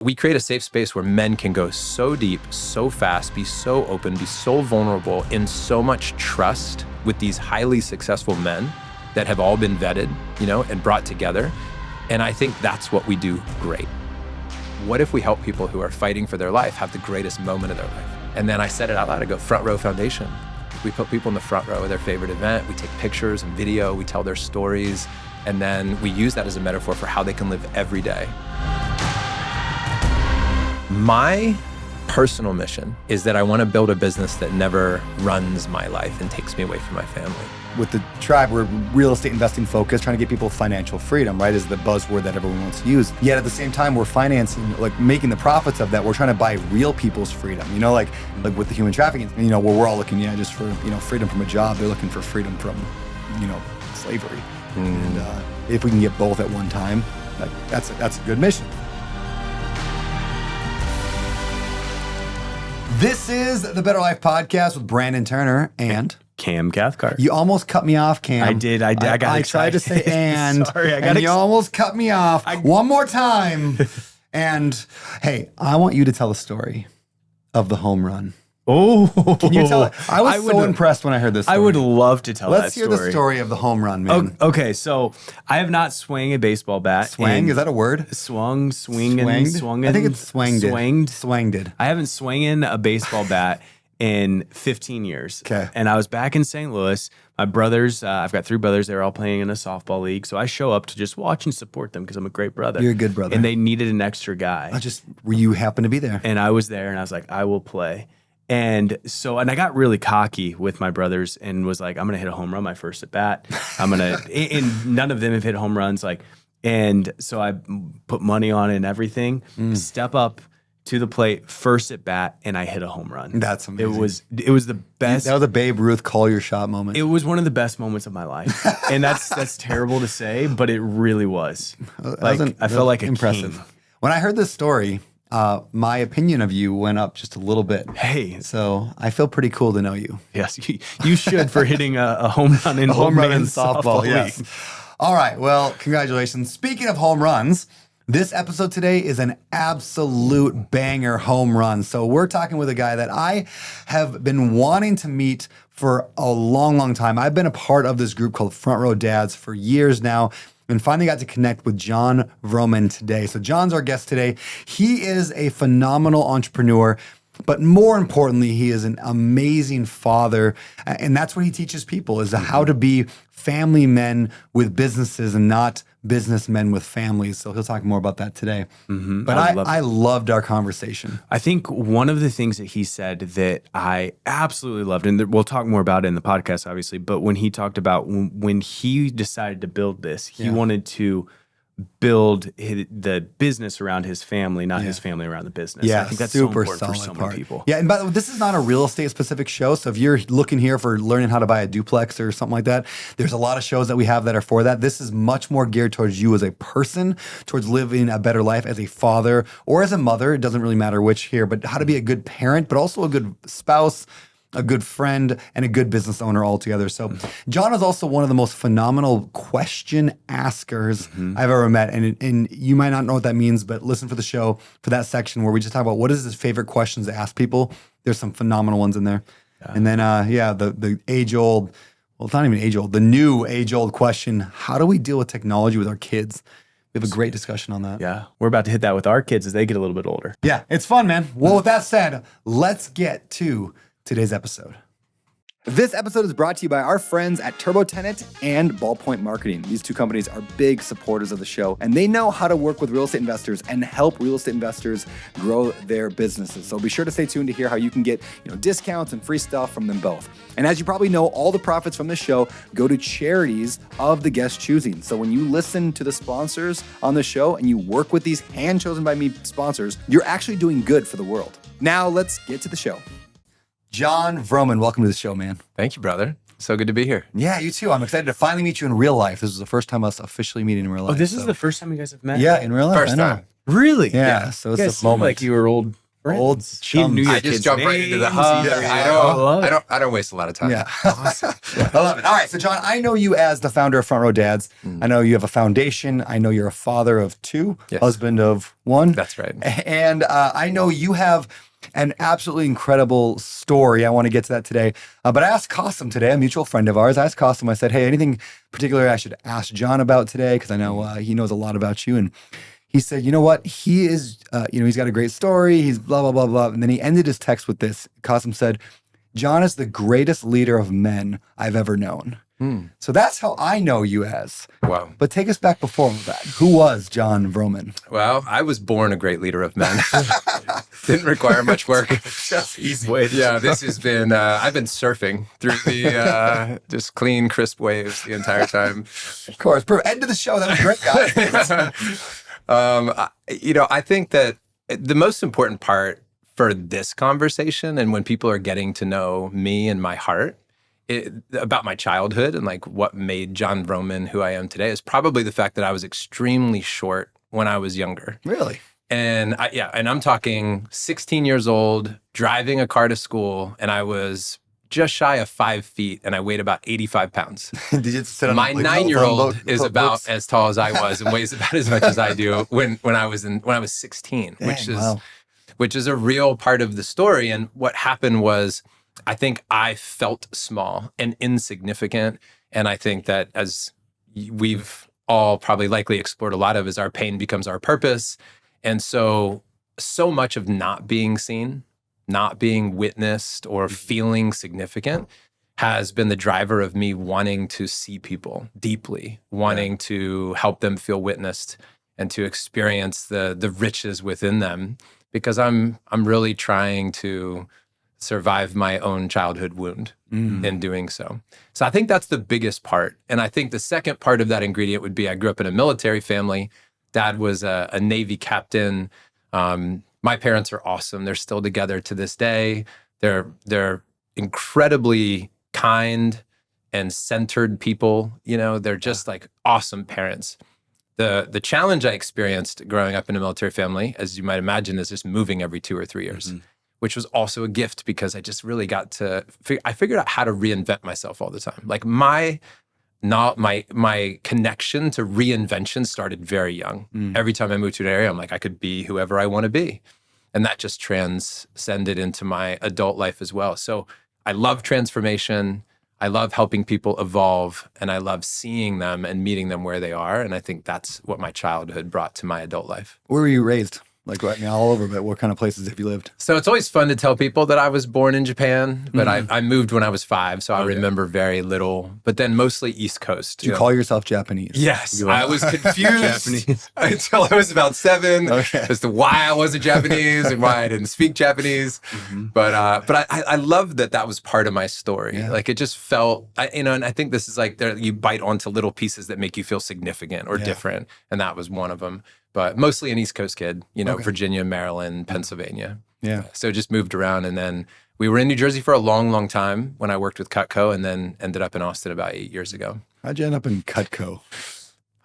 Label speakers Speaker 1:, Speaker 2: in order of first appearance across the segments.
Speaker 1: We create a safe space where men can go so deep, so fast, be so open, be so vulnerable, in so much trust with these highly successful men that have all been vetted, and brought together. And I think that's what we do great. What if we help people who are fighting for their life have the greatest moment of their life? And then I said it out loud, I go, Front Row Foundation. We put people in the front row of their favorite event. We take pictures and video, we tell their stories, and then we use that as a metaphor for how they can live every day. My personal mission is that I want to build a business that never runs my life and takes me away from my family.
Speaker 2: With the tribe, we're real estate investing focused, trying to get people financial freedom, right, is the buzzword that everyone wants to use. Yet at the same time, we're financing, making the profits of that. We're trying to buy real people's freedom, like with the human trafficking, where we're all looking, just for, freedom from a job. They're looking for freedom from, slavery. And if we can get both at one time, that's a good mission. This is the Better Life Podcast with Brandon Turner and
Speaker 3: Cam Cathcart.
Speaker 2: You almost cut me off, Cam.
Speaker 3: I did. I got
Speaker 2: I tried to say and.
Speaker 3: Sorry,
Speaker 2: and you almost cut me off one more time. And hey, I want you to tell the story of the home run.
Speaker 3: Oh,
Speaker 2: can you tell it? I was so impressed when I heard this story.
Speaker 3: I would love to tell
Speaker 2: Let's
Speaker 3: that story.
Speaker 2: Let's hear the story of the home run, man.
Speaker 3: Okay, so I have not swung a baseball bat.
Speaker 2: Swang? Is that a word?
Speaker 3: Swung, swung.
Speaker 2: I think it's swanged.
Speaker 3: Swanged. I haven't swung a baseball bat in 15 years.
Speaker 2: Okay.
Speaker 3: And I was back in St. Louis. My brothers, I've got 3 brothers. They were all playing in a softball league. So I show up to just watch and support them because I'm a great brother.
Speaker 2: You're a good brother.
Speaker 3: And they needed an extra guy.
Speaker 2: You happened to be there.
Speaker 3: And I was there and I was like, I will play. And I got really cocky with my brothers and was like, I'm going to hit a home run my first at bat. And none of them have hit home runs. And so I put money on it and everything, step up to the plate, first at bat, and I hit a home run.
Speaker 2: That's amazing.
Speaker 3: It was the best.
Speaker 2: That was a Babe Ruth call your shot moment.
Speaker 3: It was one of the best moments of my life. And that's terrible to say, but it really was. I felt like
Speaker 2: impressive.
Speaker 3: A king.
Speaker 2: When I heard this story, my opinion of you went up just a little bit.
Speaker 3: Hey.
Speaker 2: So I feel pretty cool to know you.
Speaker 3: Yes, you should for hitting a home run in softball.
Speaker 2: Yes.
Speaker 3: League.
Speaker 2: All right. Well, congratulations. Speaking of home runs, this episode today is an absolute banger home run. So we're talking with a guy that I have been wanting to meet for a long, long time. I've been a part of this group called Front Row Dads for years now, and finally got to connect with John Vroman today. So John's our guest today. He is a phenomenal entrepreneur, but more importantly, he is an amazing father. And that's what he teaches people, is how to be family men with businesses and not businessmen with families. So he'll talk more about that today. Mm-hmm. But I loved our conversation.
Speaker 3: I think one of the things that he said that I absolutely loved, and we'll talk more about it in the podcast, obviously, but when he talked about when he decided to build this, he wanted to build the business around his family, not his family around the business.
Speaker 2: Yeah,
Speaker 3: I think that's
Speaker 2: super
Speaker 3: so important for so many people.
Speaker 2: Yeah, and by the way, this is not a real estate specific show. So if you're looking here for learning how to buy a duplex or something like that, there's a lot of shows that we have that are for that. This is much more geared towards you as a person, towards living a better life as a father or as a mother. It doesn't really matter which here, but how to be a good parent, but also a good spouse, a good friend, and a good business owner altogether. So John is also one of the most phenomenal question askers I've ever met. And you might not know what that means, but listen for the show for that section where we just talk about what is his favorite questions to ask people. There's some phenomenal ones in there. Yeah. And then, the age-old, well, it's not even age-old, the new age-old question, how do we deal with technology with our kids? We have a great discussion on that.
Speaker 3: Yeah, we're about to hit that with our kids as they get a little bit older.
Speaker 2: Yeah, it's fun, man. Well, with that said, let's get to today's episode. This episode is brought to you by our friends at TurboTenant and Ballpoint Marketing. These two companies are big supporters of the show, and they know how to work with real estate investors and help real estate investors grow their businesses. So be sure to stay tuned to hear how you can get discounts and free stuff from them both. And as you probably know, all the profits from this show go to charities of the guest choosing. So when you listen to the sponsors on the show and you work with these hand-chosen by me sponsors, you're actually doing good for the world. Now let's get to the show. John Vroman, welcome to the show, man.
Speaker 1: Thank you, brother. So good to be here.
Speaker 2: Yeah, you too. I'm excited to finally meet you in real life. This is the first time us officially meeting in real life.
Speaker 3: Oh, this is the first time you guys have met?
Speaker 2: Yeah, in real life.
Speaker 1: First time.
Speaker 3: Really?
Speaker 2: Yeah, so it's
Speaker 3: you guys
Speaker 2: a moment.
Speaker 3: Like you were old
Speaker 2: Old
Speaker 3: He
Speaker 2: chums.
Speaker 3: knew your
Speaker 1: I just
Speaker 3: kids'
Speaker 1: jump right into the
Speaker 3: names.
Speaker 1: hub.
Speaker 3: Yeah.
Speaker 1: I don't waste a lot of time.
Speaker 2: Yeah. I love it. All right. So, John, I know you as the founder of Front Row Dads. I know you have a foundation. I know you're a father of 2,
Speaker 1: Yes.
Speaker 2: husband of 1.
Speaker 1: That's right.
Speaker 2: And I know you have an absolutely incredible story. I want to get to that today. But I asked Qasim today, a mutual friend of ours. I asked Qasim, I said, hey, anything particular I should ask John about today? Because I know he knows a lot about you. And he said, you know what? He is, he's got a great story. He's blah, blah, blah, blah. And then he ended his text with this. Qasim said, John is the greatest leader of men I've ever known. So that's how I know you as.
Speaker 1: Wow.
Speaker 2: But take us back before that. Who was John Vroman?
Speaker 1: Well, I was born a great leader of men. Didn't require much work.
Speaker 3: Easy way.
Speaker 1: Yeah, this has been, I've been surfing through the just clean, crisp waves the entire time.
Speaker 2: Of course. End of the show. That was great, guys.
Speaker 1: I think that the most important part for this conversation and when people are getting to know me and my heart about my childhood and like what made John Vroman who I am today is probably the fact that I was extremely short when I was younger.
Speaker 2: Really?
Speaker 1: And I'm talking 16 years old, driving a car to school, and I was just shy of 5 feet, and I weighed about 85 pounds.
Speaker 2: Did you sit on
Speaker 1: My
Speaker 2: like,
Speaker 1: 9-year-old is about
Speaker 2: books?
Speaker 1: as tall as I was and weighs about as much as I do when I was 16,
Speaker 2: Dang,
Speaker 1: which is a real part of the story. And what happened was, I think I felt small and insignificant, and I think that as we've all probably likely explored a lot of, is our pain becomes our purpose. And so much of not being seen, not being witnessed, or feeling significant has been the driver of me wanting to see people deeply, wanting to help them feel witnessed and to experience the riches within them, because I'm really trying to survive my own childhood wound in doing so. So I think that's the biggest part. And I think the second part of that ingredient would be I grew up in a military family. Dad was a Navy captain. My parents are awesome. They're still together to this day. They're incredibly kind and centered people. They're just like awesome parents. The challenge I experienced growing up in a military family, as you might imagine, is just moving every 2 or 3 years, which was also a gift because I just really got to, I figured out how to reinvent myself all the time. Like my connection to reinvention started very young. Every time I moved to an area, I'm like, I could be whoever I want to be. And that just transcended into my adult life as well. So I love transformation. I love helping people evolve, and I love seeing them and meeting them where they are. And I think that's what my childhood brought to my adult life.
Speaker 2: Where were you raised? Like right now, all over, but what kind of places have you lived?
Speaker 1: So it's always fun to tell people that I was born in Japan, but I moved when I was 5, so I remember very little, but then mostly East Coast.
Speaker 2: Do you call yourself Japanese?
Speaker 1: Yes, I was confused until I was about 7 as to why I wasn't Japanese and why I didn't speak Japanese. But I love that was part of my story.
Speaker 2: Yeah.
Speaker 1: Like it just felt, and I think this is like you bite onto little pieces that make you feel significant or different, and that was one of them. But mostly an East Coast kid, Virginia, Maryland, Pennsylvania.
Speaker 2: Yeah.
Speaker 1: So just moved around, and then we were in New Jersey for a long, long time when I worked with Cutco, and then ended up in Austin about 8 years ago.
Speaker 2: How'd you end up in Cutco?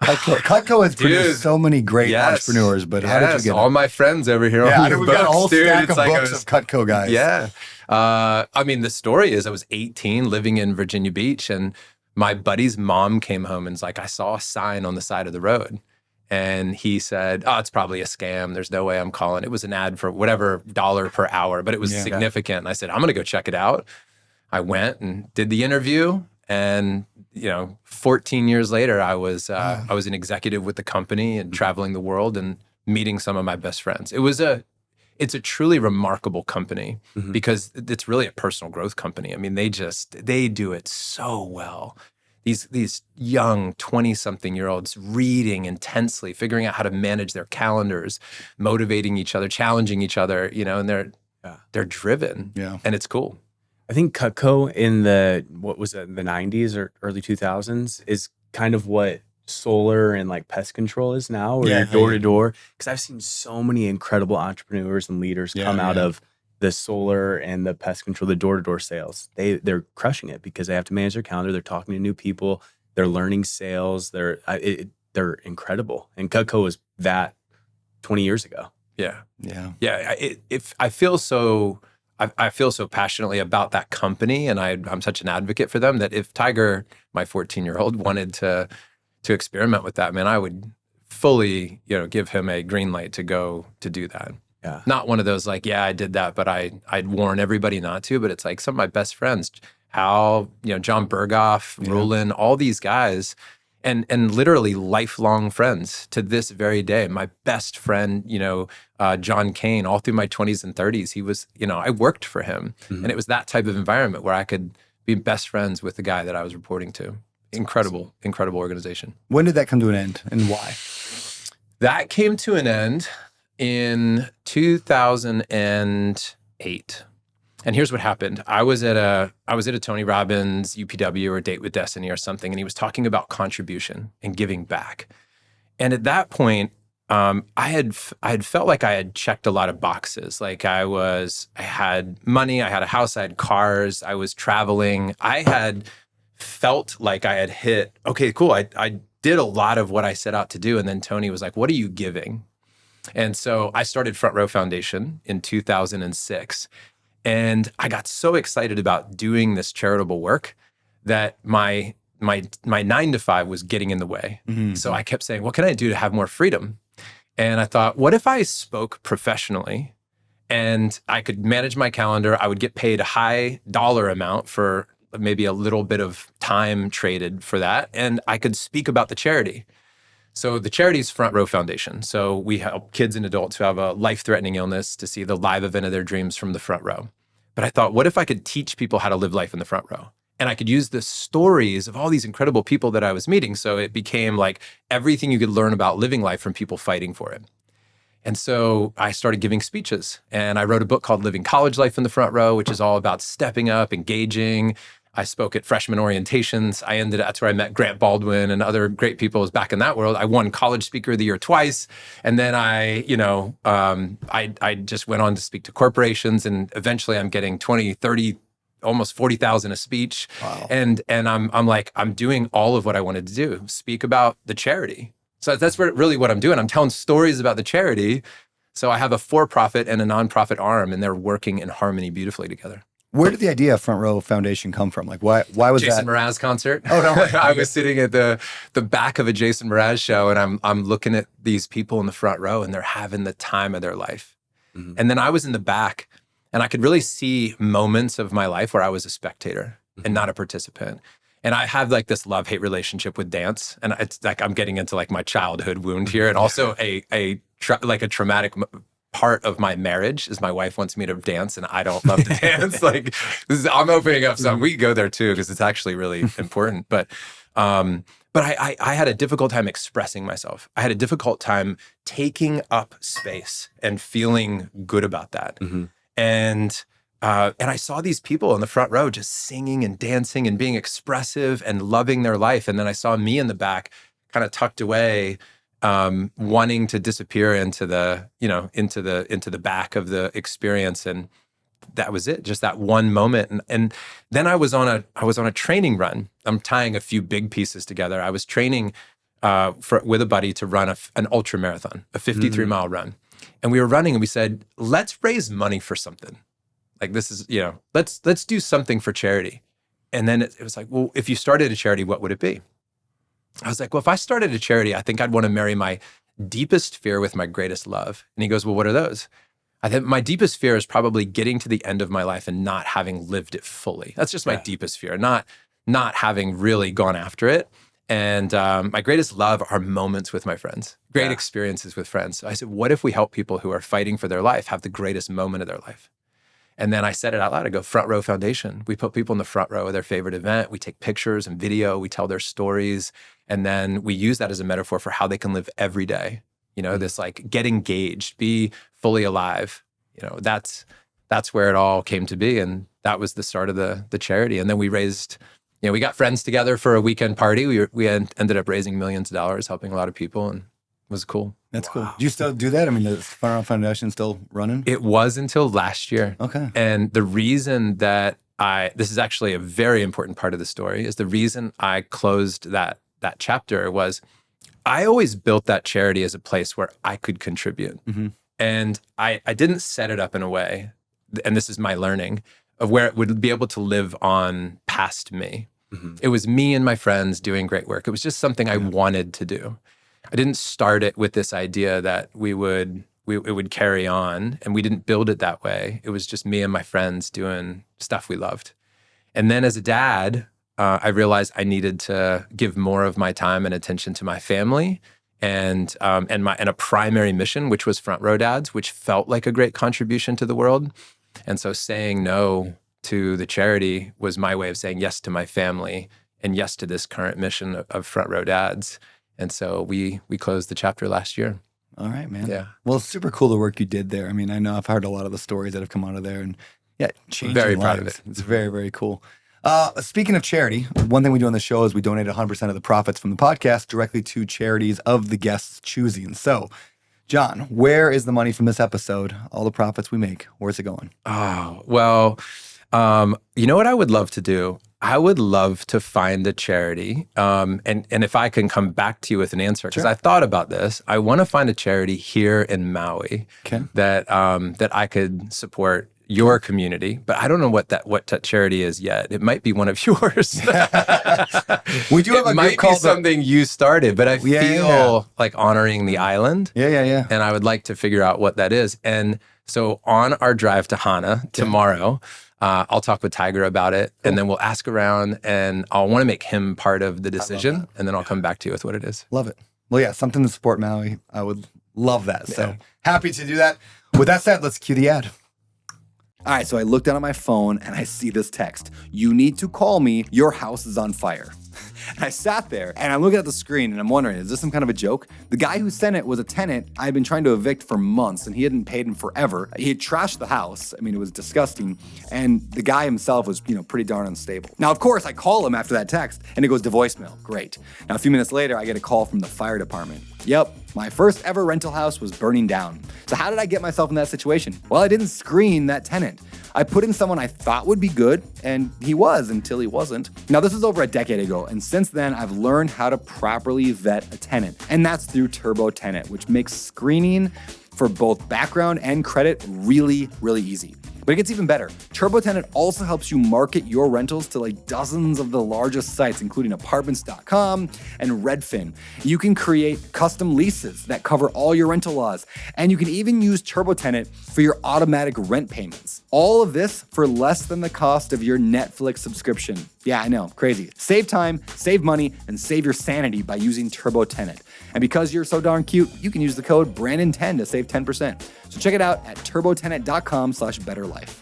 Speaker 2: Cutco has produced so many great entrepreneurs, but how did you get
Speaker 1: all my friends over here?
Speaker 2: Yeah,
Speaker 1: on your
Speaker 2: we've got a whole
Speaker 1: dude.
Speaker 2: stack
Speaker 1: It's
Speaker 2: of
Speaker 1: like
Speaker 2: books of Cutco guys.
Speaker 1: Yeah. I mean, the story is I was 18 living in Virginia Beach, and my buddy's mom came home and was like, I saw a sign on the side of the road. And he said, oh, it's probably a scam. There's no way I'm calling. It was an ad for whatever $1 per hour, but it was significant. And I said, I'm going to go check it out. I went and did the interview. And, 14 years later, I was an executive with the company and traveling the world and meeting some of my best friends. It's a truly remarkable company because it's really a personal growth company. I mean, they do it so well. These young 20-something-year-olds reading intensely, figuring out how to manage their calendars, motivating each other, challenging each other, and they're driven.
Speaker 2: Yeah.
Speaker 1: And it's cool.
Speaker 3: I think Cutco in the 90s or early 2000s is kind of what solar and like pest control is now, where you're door to door. Because I've seen so many incredible entrepreneurs and leaders come out of the solar and the pest control, the door-to-door sales. They're crushing it because they have to manage their calendar. They're talking to new people. They're learning sales. They're incredible. And Cutco was that 20 years ago.
Speaker 1: Yeah.
Speaker 2: Yeah.
Speaker 1: Yeah. I feel so, I feel so passionately about that company, and I'm such an advocate for them that if Tiger, my 14-year-old, wanted to experiment with that, man, I would fully, give him a green light to go to do that.
Speaker 3: Yeah.
Speaker 1: Not one of those like, yeah, I did that, but I'd warn everybody not to. But it's like some of my best friends, Hal, John Berghoff, Vroman, all these guys, and literally lifelong friends to this very day. My best friend, John Kane, all through my 20s and 30s, he was, I worked for him, and it was that type of environment where I could be best friends with the guy that I was reporting to. Incredible organization.
Speaker 2: When did that come to an end, and why?
Speaker 1: That came to an end in 2008. And here's what happened. I was at a Tony Robbins UPW or Date with Destiny or something, and he was talking about contribution and giving back. And at that point, I had felt like I had checked a lot of boxes. Like I had money, I had a house, I had cars, I was traveling. I had felt like I had hit, okay, cool. I did a lot of what I set out to do. And then Tony was like, what are you giving? And so I started Front Row Foundation in 2006. And I got so excited about doing this charitable work that my 9 to 5 was getting in the way. Mm-hmm. So I kept saying, what can I do to have more freedom? And I thought, what if I spoke professionally and I could manage my calendar? I would get paid a high dollar amount for maybe a little bit of time traded for that. And I could speak about the charity. So the charity is Front Row Foundation. So we help kids and adults who have a life-threatening illness to see the live event of their dreams from the front row. But I thought, what if I could teach people how to live life in the front row? And I could use the stories of all these incredible people that I was meeting. So it became like everything you could learn about living life from people fighting for it. And so I started giving speeches. And I wrote a book called Living College Life in the Front Row, which is all about stepping up, engaging. I spoke at freshman orientations. That's where I met Grant Baldwin and other great people. Was back in that world. I won College Speaker of the Year twice. And then I just went on to speak to corporations, and eventually I'm getting 20, 30, almost 40,000 a speech.
Speaker 2: Wow.
Speaker 1: And I'm doing all of what I wanted to do, speak about the charity. So that's really what I'm doing. I'm telling stories about the charity. So I have a for-profit and a nonprofit arm, and they're working in harmony beautifully together.
Speaker 2: Where did the idea of Front Row Foundation come from? Like, why was
Speaker 1: Jason
Speaker 2: that?
Speaker 1: Mraz concert.
Speaker 2: Oh, no.
Speaker 1: I was sitting at the back of a Jason Mraz show, and I'm looking at these people in the front row, and they're having the time of their life. Mm-hmm. And then I was in the back, and I could really see moments of my life where I was a spectator and not a participant. And I have like this love-hate relationship with dance, and it's like I'm getting into like my childhood wound here, and also a traumatic part of my marriage is my wife wants me to dance, and I don't love to dance. Like I'm opening up some. We can go there too because it's actually really important. But I had a difficult time expressing myself. I had a difficult time taking up space and feeling good about that. Mm-hmm. And I saw these people in the front row just singing and dancing and being expressive and loving their life. And then I saw me in the back, kind of tucked away, wanting to disappear into the back of the experience. And that was it, just that one moment. And then I was on a training run. I'm tying a few big pieces together. I was training with a buddy to run an ultra marathon, a 53-mile run. And we were running, and we said, let's raise money for something. Like this is, let's do something for charity. And then it was like, well, if you started a charity, what would it be? I was like, well, if I started a charity, I think I'd want to marry my deepest fear with my greatest love. And he goes, well, what are those? I think my deepest fear is probably getting to the end of my life and not having lived it fully. That's just my deepest fear, not having really gone after it. And my greatest love are moments with my friends, great experiences with friends. So I said, what if we help people who are fighting for their life have the greatest moment of their life? And then I said it out loud. I go, Front Row Foundation. We put people in the front row of their favorite event. We take pictures and video. We tell their stories. And then we use that as a metaphor for how they can live every day. This like get engaged, be fully alive. That's where it all came to be. And that was the start of the charity. And then we raised, we got friends together for a weekend party. We ended up raising millions of dollars, helping a lot of people. And it was cool.
Speaker 2: That's cool. Do you still do that? I mean, the Front Row Foundation still running?
Speaker 1: It was until last year.
Speaker 2: Okay.
Speaker 1: And the reason that this is actually a very important part of the story, is the reason I closed that chapter was I always built that charity as a place where I could contribute. Mm-hmm. And I didn't set it up in a way, and this is my learning, of where it would be able to live on past me. It was me and my friends doing great work. It was just something I wanted to do. I didn't start it with this idea that it would carry on, and we didn't build it that way. It was just me and my friends doing stuff we loved. And then as a dad, I realized I needed to give more of my time and attention to my family and a primary mission, which was Front Row Dads, which felt like a great contribution to the world. And so saying no to the charity was my way of saying yes to my family and yes to this current mission of Front Row Dads. And so we closed the chapter last year.
Speaker 2: All right, man.
Speaker 1: Yeah.
Speaker 2: Well, it's super cool the work you did there. I mean, I know I've heard a lot of the stories that have come out of there, and changing
Speaker 1: Very
Speaker 2: lives.
Speaker 1: proud of it.
Speaker 2: It's very, very cool. Speaking of charity, one thing we do on the show is we donate 100% of the profits from the podcast directly to charities of the guests' choosing. So, John, where is the money from this episode? All the profits we make, where's it going?
Speaker 1: Oh, well, you know what I would love to do? I would love to find a charity, and if I can come back to you with an answer, because I thought about this. I want to find a charity here in Maui that I could support your community, but I don't know what that charity is yet. It might be one of yours.
Speaker 2: We do have a
Speaker 1: might
Speaker 2: group
Speaker 1: be something you started, but I feel like honoring the island.
Speaker 2: Yeah.
Speaker 1: And I would like to figure out what that is. And so on our drive to Hana tomorrow, I'll talk with Tiger about it, and then we'll ask around, and I'll want to make him part of the decision, and then I'll come back to you with what it is.
Speaker 2: Love it. Well, yeah, something to support Maui. I would love that. So happy to do that. With that said, let's cue the ad. All right, so I look down at my phone and I see this text. You need to call me. Your house is on fire. And I sat there and I'm looking at the screen and I'm wondering, is this some kind of a joke? The guy who sent it was a tenant I had been trying to evict for months, and he hadn't paid him forever. He had trashed the house. I mean, it was disgusting. And the guy himself was, pretty darn unstable. Now, of course, I call him after that text and it goes to voicemail. Great. Now, a few minutes later, I get a call from the fire department. Yep, my first ever rental house was burning down. So how did I get myself in that situation? Well, I didn't screen that tenant. I put in someone I thought would be good, and he was until he wasn't. Now, this is over a decade ago, and since then, I've learned how to properly vet a tenant. And that's through Turbo Tenant, which makes screening for both background and credit really, really easy. But it gets even better. Turbo Tenant also helps you market your rentals to dozens of the largest sites, including apartments.com and Redfin. You can create custom leases that cover all your rental laws, and you can even use Turbo Tenant for your automatic rent payments. All of this for less than the cost of your Netflix subscription. Yeah, I know, crazy. Save time, save money, and save your sanity by using Turbo Tenant. And because you're so darn cute, you can use the code Brandon10 to save 10%. So check it out at turbotenant.com/betterlife.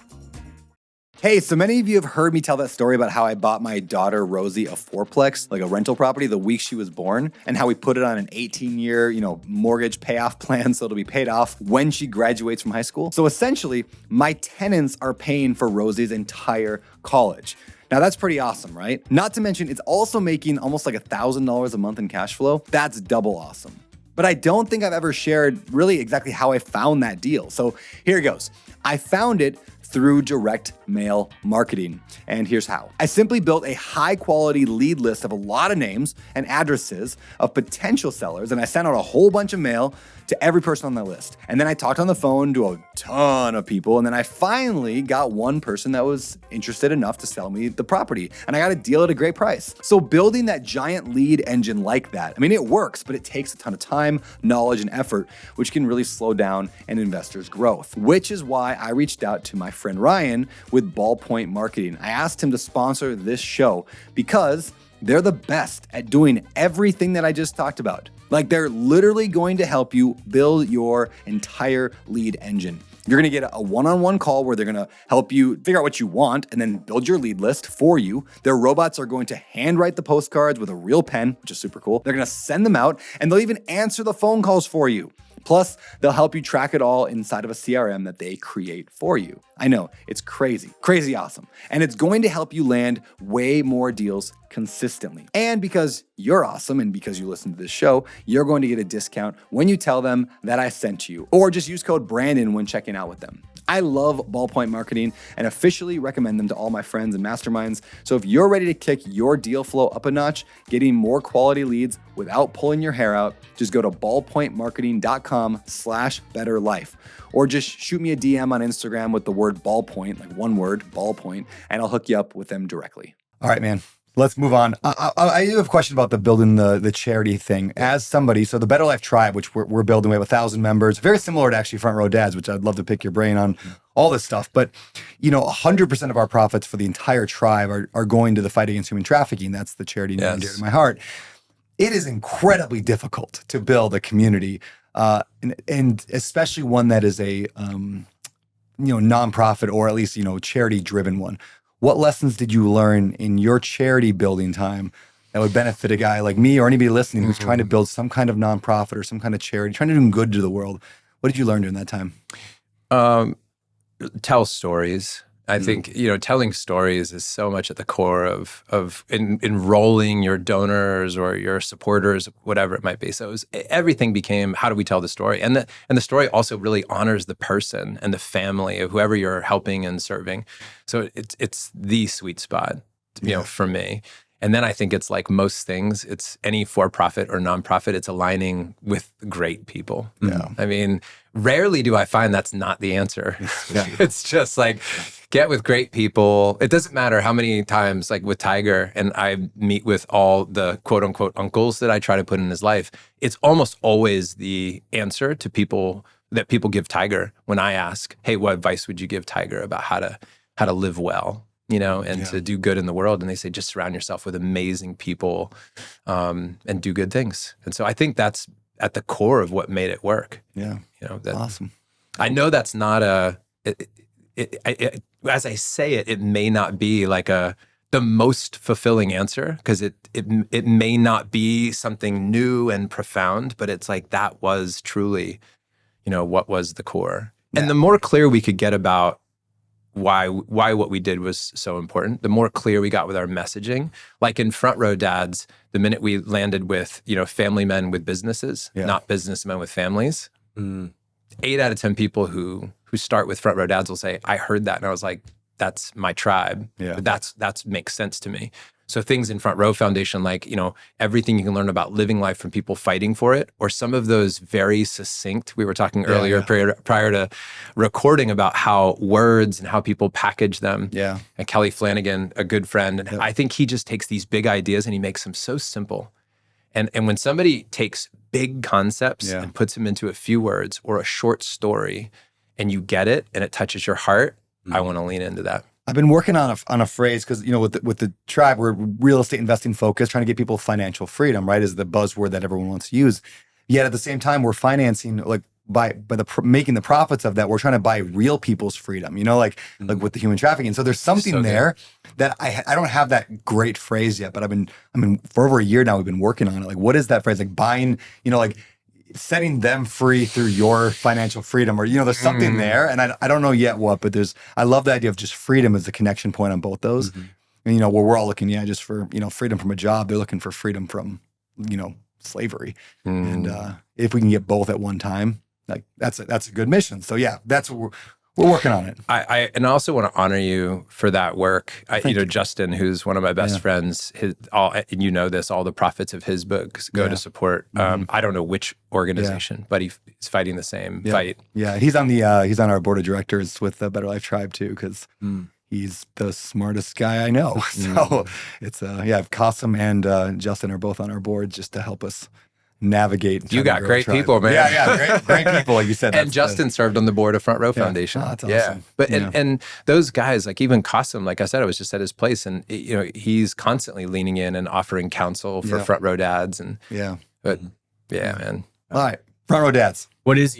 Speaker 2: Hey, so many of you have heard me tell that story about how I bought my daughter Rosie a fourplex, like a rental property, the week she was born, and how we put it on an 18-year, mortgage payoff plan so it'll be paid off when she graduates from high school. So essentially, my tenants are paying for Rosie's entire college. Now that's pretty awesome, right? Not to mention, it's also making almost like $1,000 a month in cash flow. That's double awesome. But I don't think I've ever shared really exactly how I found that deal. So here it goes. I found it through direct mail marketing. And here's how. I simply built a high quality lead list of a lot of names and addresses of potential sellers, and I sent out a whole bunch of mail to every person on that list. And then I talked on the phone to a ton of people, and then I finally got one person that was interested enough to sell me the property, and I got a deal at a great price. So building that giant lead engine like that, it works, but it takes a ton of time, knowledge, and effort, which can really slow down an investor's growth, which is why I reached out to my friend Ryan with Ballpoint Marketing. I asked him to sponsor this show because they're the best at doing everything that I just talked about. They're literally going to help you build your entire lead engine. You're going to get a one-on-one call where they're going to help you figure out what you want and then build your lead list for you. Their robots are going to handwrite the postcards with a real pen, which is super cool. They're going to send them out, and they'll even answer the phone calls for you. Plus, they'll help you track it all inside of a CRM that they create for you. I know, it's crazy awesome. And it's going to help you land way more deals consistently. And because you're awesome and because you listen to this show, you're going to get a discount when you tell them that I sent you, or just use code Brandon when checking out with them.
Speaker 4: I love Ballpoint Marketing and officially recommend them to all my friends and masterminds. So if you're ready to kick your deal flow up a notch, getting more quality leads without pulling your hair out, just go to ballpointmarketing.com/betterlife. Or just shoot me a DM on Instagram with the word ballpoint, like one word, ballpoint, and I'll hook you up with them directly.
Speaker 2: All right, man. Let's move on. I do have a question about the building the charity thing. As somebody, so the Better Life Tribe, which we're building, we have 1,000 members, very similar to actually Front Row Dads, which I'd love to pick your brain on all this stuff. But, 100% of our profits for the entire tribe are going to the fight against human trafficking. That's the charity near and dear to my heart. It is incredibly difficult to build a community, and especially one that is a, nonprofit or at least, charity-driven one. What lessons did you learn in your charity building time that would benefit a guy like me or anybody listening who's trying to build some kind of nonprofit or some kind of charity, trying to do good to the world? What did you learn during that time?
Speaker 1: Tell stories. I think, telling stories is so much at the core of enrolling your donors or your supporters, whatever it might be. So everything became, how do we tell the story? And the story also really honors the person and the family of whoever you're helping and serving. So it's the sweet spot, for me. And then I think it's like most things, it's any for-profit or nonprofit, it's aligning with great people.
Speaker 2: Yeah.
Speaker 1: I mean, rarely do I find that's not the answer. It's just like, get with great people. It doesn't matter how many times, like with Tiger, and I meet with all the quote unquote uncles that I try to put in his life. It's almost always the answer to people that people give Tiger when I ask, hey, what advice would you give Tiger about how to live well? To do good in the world. And they say, just surround yourself with amazing people and do good things. And so I think that's at the core of what made it work.
Speaker 2: Yeah. Awesome.
Speaker 1: I know that's not as I say it, it may not be like the most fulfilling answer because it may not be something new and profound, but it's like that was truly, what was the core. Yeah. And the more clear we could get about why what we did was so important, the more clear we got with our messaging. Like in Front Row Dads, the minute we landed with, family men with businesses, not businessmen with families, 8 out of 10 people who start with Front Row Dads will say, I heard that. And I was like, that's my tribe.
Speaker 2: Yeah.
Speaker 1: That's makes sense to me. So things in Front Row Foundation, like, everything you can learn about living life from people fighting for it, or some of those very succinct, we were talking earlier prior to recording about how words and how people package them.
Speaker 2: Yeah.
Speaker 1: And Kelly Flanagan, a good friend, and I think he just takes these big ideas and he makes them so simple. And when somebody takes big concepts and puts them into a few words or a short story and you get it and it touches your heart, I want to lean into that.
Speaker 2: I've been working on a phrase because with the tribe, we're real estate investing focused, trying to get people financial freedom, right? Is the buzzword that everyone wants to use. Yet at the same time, we're financing by making the profits of that. We're trying to buy real people's freedom, like with the human trafficking. So there's something there that I don't have that great phrase yet, but I've been for over a year now. We've been working on it. Like, what is that phrase? Like buying, setting them free through your financial freedom, or there's something there, and I don't know yet what, but I love the idea of just freedom as the connection point on both those. And, where we're all looking, just for freedom from a job, they're looking for freedom from slavery, and if we can get both at one time, like that's a good mission. So that's what we're working on it.
Speaker 1: I also want to honor you for that work. Justin, who's one of my best friends, all the profits of his books go to support. I don't know which organization, but he's fighting the same fight. Yeah,
Speaker 2: he's on our board of directors with the Better Life Tribe too, because he's the smartest guy I know. So it's Qasim and Justin are both on our board just to help us navigate.
Speaker 1: You got great people, man.
Speaker 2: Yeah, great people, like you said.
Speaker 1: And Justin served on the board of Front Row Foundation.
Speaker 2: Oh, that's awesome.
Speaker 1: Yeah, but and those guys, like even Qasim, like I said, I was just at his place, and he's constantly leaning in and offering counsel for Front Row Dads, and man.
Speaker 2: All right, Front Row Dads.
Speaker 3: What is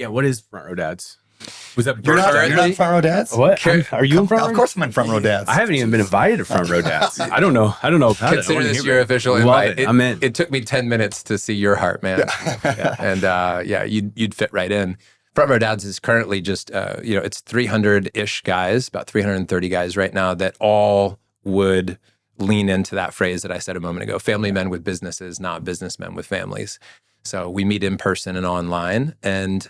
Speaker 3: Front Row Dads? Was that
Speaker 2: you're not Front Row Dads?
Speaker 3: What? Are you in Front Row?
Speaker 2: Of course I'm in Front Row Dads.
Speaker 3: I haven't even been invited to Front Row Dads. I don't know.
Speaker 1: Consider this your official invite.
Speaker 3: I'm in.
Speaker 1: It took me 10 minutes to see your heart, man. And you'd fit right in. Front Row Dads is currently just, it's 300-ish guys, about 330 guys right now that all would lean into that phrase that I said a moment ago, family men with businesses, not businessmen with families. So we meet in person and online. And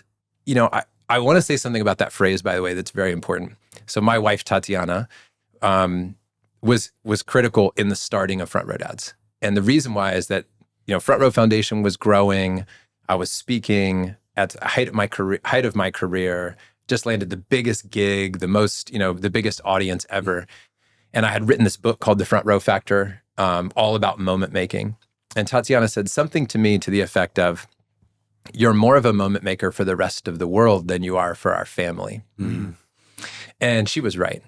Speaker 1: I want to say something about that phrase, by the way, that's very important. So my wife, Tatiana, was critical in the starting of Front Row Dads. And the reason why is that, Front Row Foundation was growing. I was speaking at the height of my career, just landed the biggest gig, the biggest audience ever. And I had written this book called The Front Row Factor, all about moment making. And Tatiana said something to me to the effect of, you're more of a moment maker for the rest of the world than you are for our family. Mm. And she was right.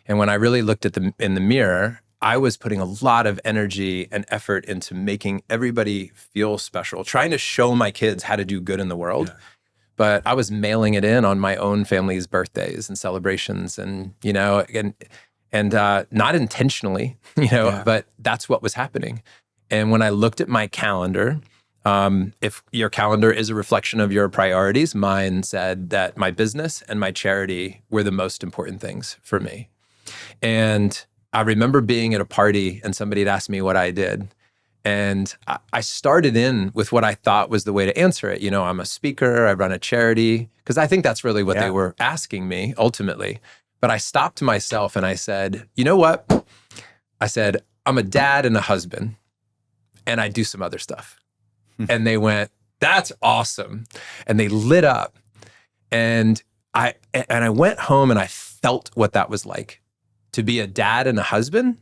Speaker 1: And when I really looked in the mirror, I was putting a lot of energy and effort into making everybody feel special, trying to show my kids how to do good in the world. Yeah. But I was mailing it in on my own family's birthdays and celebrations, and not intentionally, but that's what was happening. And when I looked at my calendar, if your calendar is a reflection of your priorities, mine said that my business and my charity were the most important things for me. And I remember being at a party and somebody had asked me what I did. And I started in with what I thought was the way to answer it. I'm a speaker, I run a charity, because I think that's really what they were asking me ultimately. But I stopped myself and I said, you know what? I said, I'm a dad and a husband, and I do some other stuff. And they went, that's awesome. And they lit up. And I went home and I felt what that was like, to be a dad and a husband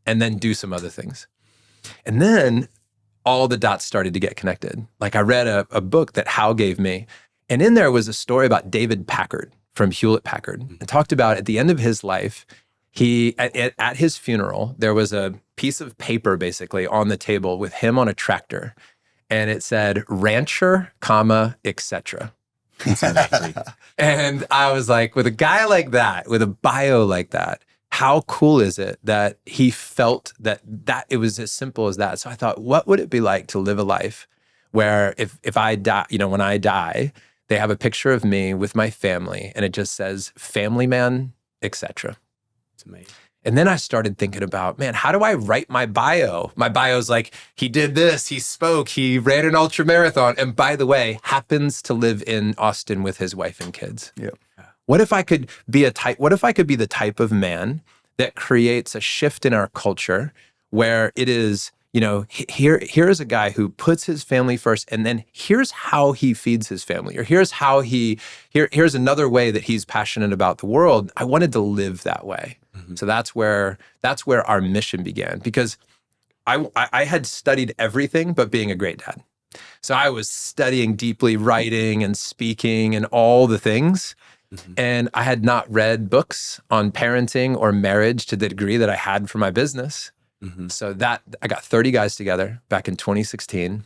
Speaker 1: and then do some other things. And then all the dots started to get connected. Like I read a book that Hal gave me, and in there was a story about David Packard from Hewlett Packard, and talked about at the end of his life, at his funeral, there was a piece of paper basically on the table with him on a tractor. And it said rancher, etc. And I was like, with a guy like that, with a bio like that, how cool is it that he felt that it was as simple as that? So I thought, what would it be like to live a life where if I die, when I die, they have a picture of me with my family and it just says family man, etc.
Speaker 3: It's amazing.
Speaker 1: And then I started thinking about, man, how do I write my bio? My bio's like, he did this, he spoke, he ran an ultra marathon, and by the way, happens to live in Austin with his wife and kids.
Speaker 2: Yeah.
Speaker 1: What if I could be the type of man that creates a shift in our culture where it is, here is a guy who puts his family first, and then here's how he feeds his family, or here's another way that he's passionate about the world. I wanted to live that way. Mm-hmm. So that's where our mission began, because I had studied everything but being a great dad. So I was studying deeply, writing and speaking and all the things. Mm-hmm. And I had not read books on parenting or marriage to the degree that I had for my business. Mm-hmm. So I got 30 guys together back in 2016.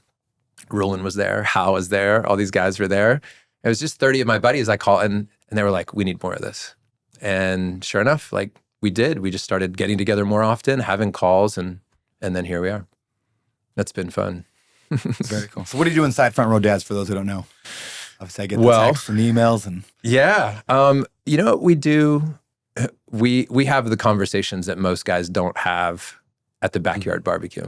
Speaker 1: Roland was there, Hal was there, all these guys were there. It was just 30 of my buddies I called, and they were like, we need more of this. And sure enough, we did. We just started getting together more often, having calls, and then here we are. That's been fun.
Speaker 2: Very cool. So what do you do inside Front Row Dads for those who don't know? Obviously, I get the texts and emails and...
Speaker 1: Yeah. You know what we do? We have the conversations that most guys don't have at the backyard barbecue.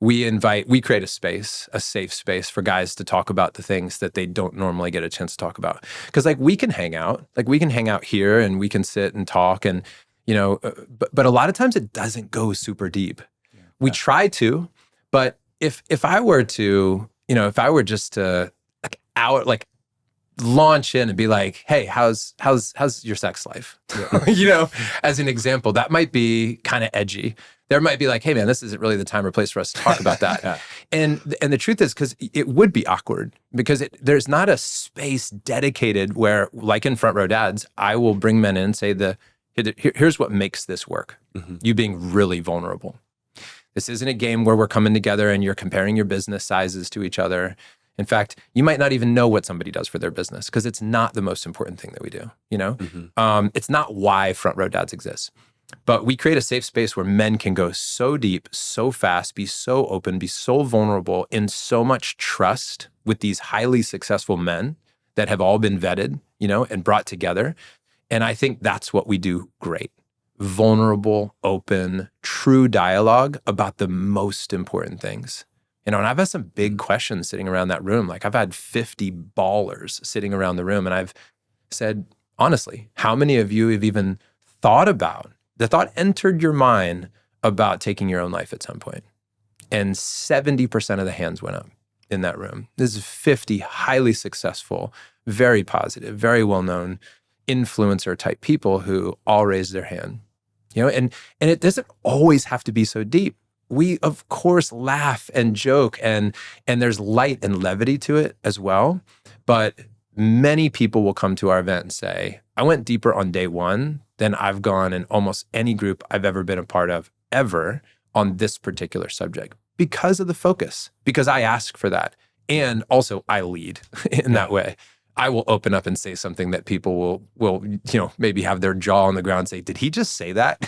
Speaker 1: We create a safe space for guys to talk about the things that they don't normally get a chance to talk about. Because we can hang out. We can hang out here and we can sit and talk and, but a lot of times it doesn't go super deep. Yeah. We try to, but if I were just to launch in and be like, hey, how's your sex life? Yeah. As an example, that might be kind of edgy. There might be like, hey man, this isn't really the time or place for us to talk about that. Yeah. And the truth is, because it would be awkward, because there's not a space dedicated where, like in Front Row Dads, I will bring men in and say here's what makes this work. Mm-hmm. You being really vulnerable. This isn't a game where we're coming together and you're comparing your business sizes to each other. In fact, you might not even know what somebody does for their business, because it's not the most important thing that we do. Mm-hmm. It's not why Front Row Dads exists. But we create a safe space where men can go so deep, so fast, be so open, be so vulnerable, in so much trust with these highly successful men that have all been vetted, and brought together. And I think that's what we do great. Vulnerable, open, true dialogue about the most important things. And I've had some big questions sitting around that room. I've had 50 ballers sitting around the room, and I've said, honestly, how many of you have even thought about, the thought entered your mind about taking your own life at some point? And 70% of the hands went up in that room. This is 50 highly successful, very positive, very well-known influencer type people who all raised their hand. And it doesn't always have to be so deep. We, of course, laugh and joke, and there's light and levity to it as well. But many people will come to our event and say, I went deeper on day one than I've gone in almost any group I've ever been a part of ever on this particular subject, because of the focus, because I ask for that. And also I lead in that way. I will open up and say something that people will maybe have their jaw on the ground and say, did he just say that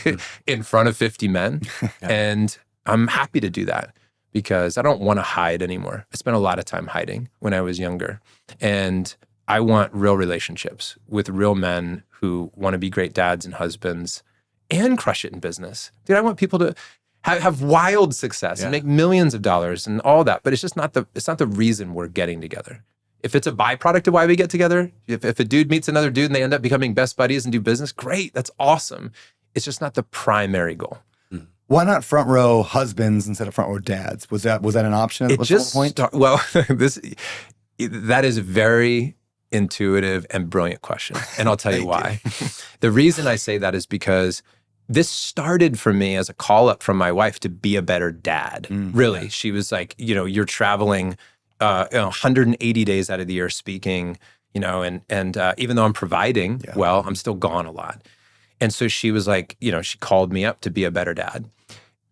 Speaker 1: in front of 50 men? And I'm happy to do that because I don't want to hide anymore. I spent a lot of time hiding when I was younger. And I want real relationships with real men who want to be great dads and husbands and crush it in business. Dude, I want people to have wild success and make millions of dollars and all that. But it's just not the reason we're getting together. If it's a byproduct of why we get together, if a dude meets another dude and they end up becoming best buddies and do business, great, that's awesome. It's just not the primary goal.
Speaker 2: Why not front row husbands instead of front row dads? Was that an option at some point?
Speaker 1: That is a very intuitive and brilliant question. And I'll tell you why. The reason I say that is because this started for me as a call up from my wife to be a better dad. Really. Yeah. She was like, you're traveling 180 days out of the year speaking, and even though I'm providing well, I'm still gone a lot. And so she was like, she called me up to be a better dad.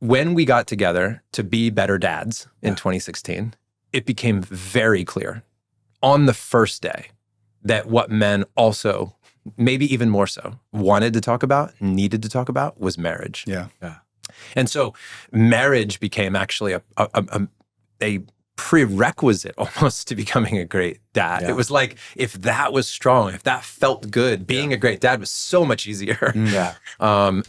Speaker 1: When we got together to be better dads in 2016, it became very clear on the first day that what men also, maybe even more so, wanted to talk about, needed to talk about was marriage.
Speaker 2: Yeah.
Speaker 1: And so marriage became actually a prerequisite almost to becoming a great dad. It was like, if that was strong, if that felt good, being a great dad was so much easier.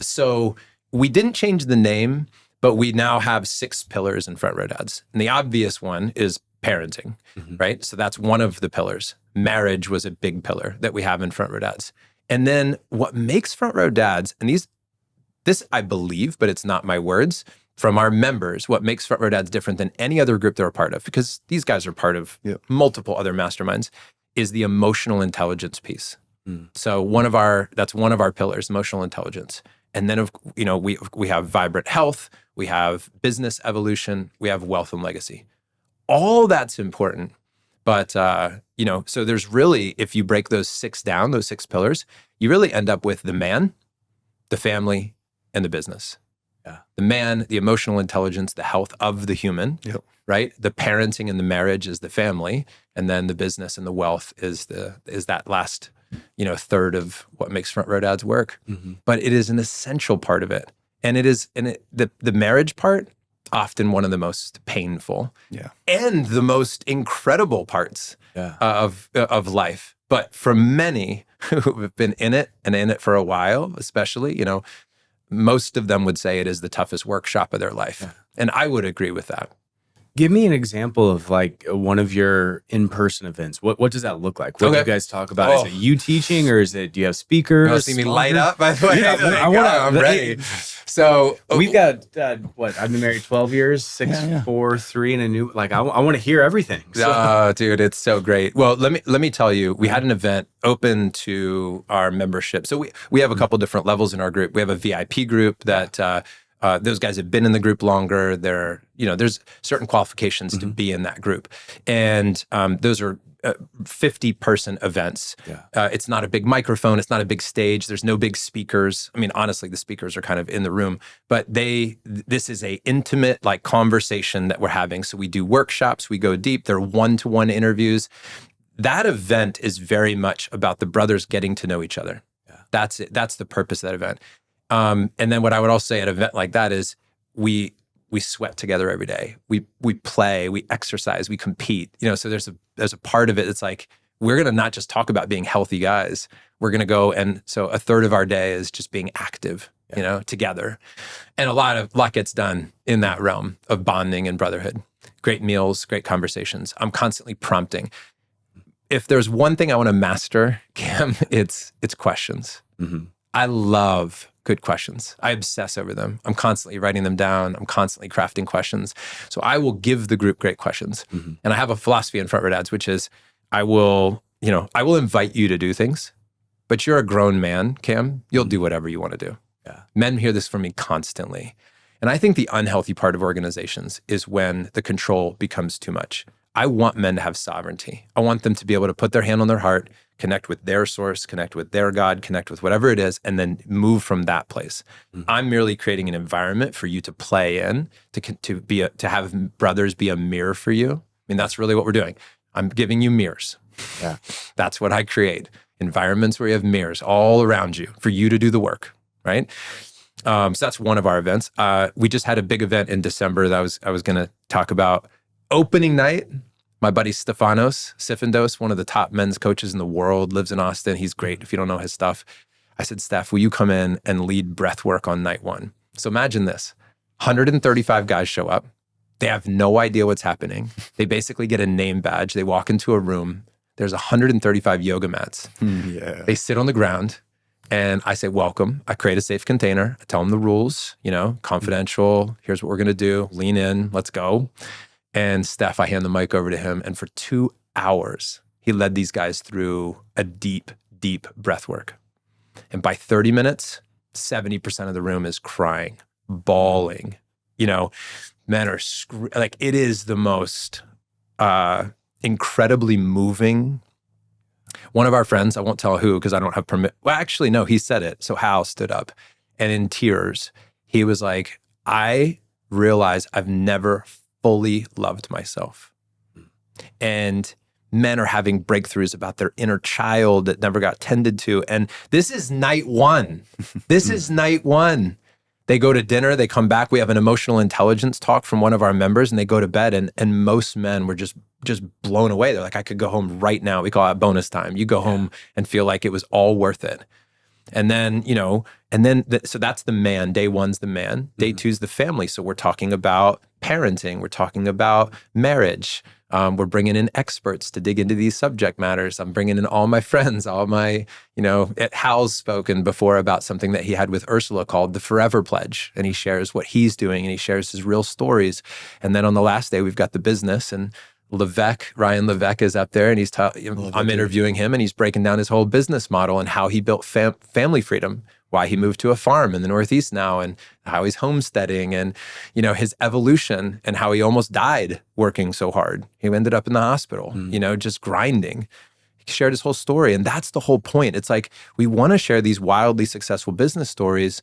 Speaker 1: So we didn't change the name, but we now have 6 pillars in Front Row Dads. And the obvious one is parenting, right? So that's one of the pillars. Marriage was a big pillar that we have in Front Row Dads. And then what makes Front Row Dads, and this I believe, but it's not my words, from our members, what makes Front Row Dads different than any other group they're a part of, because these guys are part of multiple other masterminds, is the emotional intelligence piece. So that's one of our pillars, emotional intelligence. And then we have vibrant health, we have business evolution, we have wealth and legacy. All that's important. But so there's really, if you break those 6 down, those 6 pillars, you really end up with the man, the family, and the business. The man, the emotional intelligence, the health of the human, right? The parenting and the marriage is the family, and then the business and the wealth is that last, third of what makes Front Row Dads work. But it is an essential part of it, and the marriage part, often one of the most painful, and the most incredible parts of life. But for many who have been in it and in it for a while, especially, most of them would say it is the toughest workshop of their life. And I would agree with that.
Speaker 3: Give me an example of like one of your in-person events. What does that look like? What do you guys talk about? Is it you teaching, or do you have speakers?
Speaker 1: You see me light up, by the way?
Speaker 3: I'm ready.
Speaker 1: So
Speaker 3: we've got, I've been married 12 years, 6, 4, 3, and a new, I want to hear everything. So.
Speaker 1: Dude, it's so great. Well, let me tell you, we had an event open to our membership. So we have a couple different levels in our group. We have a VIP group that, those guys have been in the group longer. There's certain qualifications to be in that group. And those are 50-person events. It's not a big microphone. It's not a big stage. There's no big speakers. I mean, honestly, the speakers are kind of in the room. But this is a intimate conversation that we're having. So we do workshops. We go deep. They're one-to-one interviews. That event is very much about the brothers getting to know each other. That's it. That's the purpose of that event. And then what I would also say at an event like that is we sweat together every day. We play, we exercise, we compete. So there's a part of it. It's like, we're going to not just talk about being healthy guys. We're going to go. And so a third of our day is just being active, together. And a lot gets done in that realm of bonding and brotherhood. Great meals, great conversations. I'm constantly prompting. if there's one thing I want to master, Cam, it's questions. I love good questions. I obsess over them. I'm constantly writing them down. I'm constantly crafting questions. So I will give the group great questions. And I have a philosophy in Front Row Dads, which is I will invite you to do things, but you're a grown man, Cam. You'll do whatever you want to do.
Speaker 3: Yeah.
Speaker 1: Men hear this from me constantly. And I think the unhealthy part of organizations is when the control becomes too much. I want men to have sovereignty. I want them to be able to put their hand on their heart, connect with their source, connect with their God, connect with whatever it is, and then move from that place. I'm merely creating an environment for you to play in, to have brothers be a mirror for you. I mean, that's really what we're doing. I'm giving you mirrors.
Speaker 3: Yeah.
Speaker 1: That's what I create. Environments where you have mirrors all around you for you to do the work, right? So that's one of our events. We just had a big event in December that I was going to talk about. Opening night, my buddy Stefanos Sifandos, one of the top men's coaches in the world, lives in Austin. He's great if you don't know his stuff. I said, Steph, will you come in and lead breath work on night one? So imagine this, 135 guys show up. They have no idea what's happening. They basically get a name badge. They walk into a room. There's 135 yoga mats. They sit on the ground and I say, welcome. I create a safe container. I tell them the rules, confidential. Here's what we're going to do. Lean in. Let's go. And Steph, I hand the mic over to him. And for 2 hours, he led these guys through a deep, deep breath work. And by 30 minutes, 70% of the room is crying, bawling. Men are like, it is the most incredibly moving. One of our friends, I won't tell who because I don't have permit. Well, actually, no, he said it. So Hal stood up and in tears, he was like, I realize I've never fully loved myself. And men are having breakthroughs about their inner child that never got tended to. And this is night one. This is night one. They go to dinner, they come back. We have an emotional intelligence talk from one of our members and they go to bed and most men were just blown away. They're like, I could go home right now. We call it bonus time. You go home and feel like it was all worth it. And then, so that's the man. Day one's the man. Day two's the family. So we're talking about parenting. We're talking about marriage. We're bringing in experts to dig into these subject matters. I'm bringing in all my friends, all my, Hal's spoken before about something that he had with Ursula called the Forever Pledge. And he shares what he's doing and he shares his real stories. And then on the last day, we've got the business and Ryan Levesque is up there and I'm interviewing him and he's breaking down his whole business model and how he built family freedom, why he moved to a farm in the Northeast now and how he's homesteading and, his evolution and how he almost died working so hard. He ended up in the hospital, just grinding. He shared his whole story. And that's the whole point. It's like, we want to share these wildly successful business stories,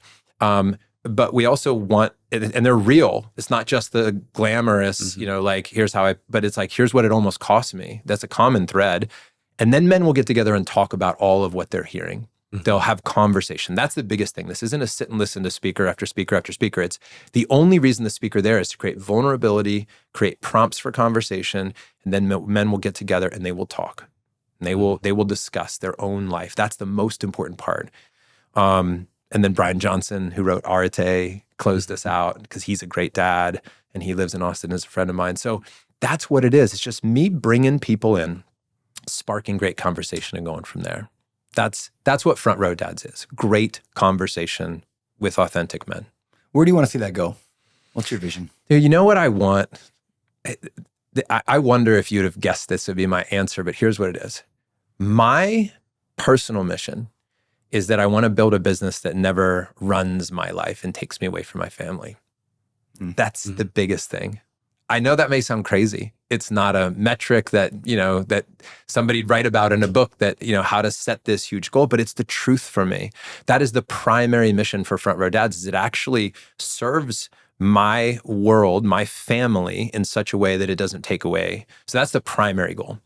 Speaker 1: but we also want, and they're real. It's not just the glamorous, but it's like, here's what it almost cost me. That's a common thread. And then men will get together and talk about all of what they're hearing. They'll have conversation. That's the biggest thing. This isn't a sit and listen to speaker after speaker after speaker. It's the only reason the speaker there is to create vulnerability, create prompts for conversation, and then men will get together and they will talk. And they will discuss their own life. That's the most important part. And then Brian Johnson, who wrote Arete, closed us out because he's a great dad and he lives in Austin as a friend of mine. So that's what it is. It's just me bringing people in, sparking great conversation and going from there. That's what Front Row Dads is. Great conversation with authentic men.
Speaker 2: Where do you want to see that go? What's your vision?
Speaker 1: Dude, you know what I want? I wonder if you'd have guessed this would be my answer, but here's what it is. My personal mission is that I want to build a business that never runs my life and takes me away from my family. That's the biggest thing. I know that may sound crazy. It's not a metric that, that somebody'd write about in a book that, how to set this huge goal, but it's the truth for me. That is the primary mission for Front Row Dads, is it actually serves my world, my family in such a way that it doesn't take away. So that's the primary goal.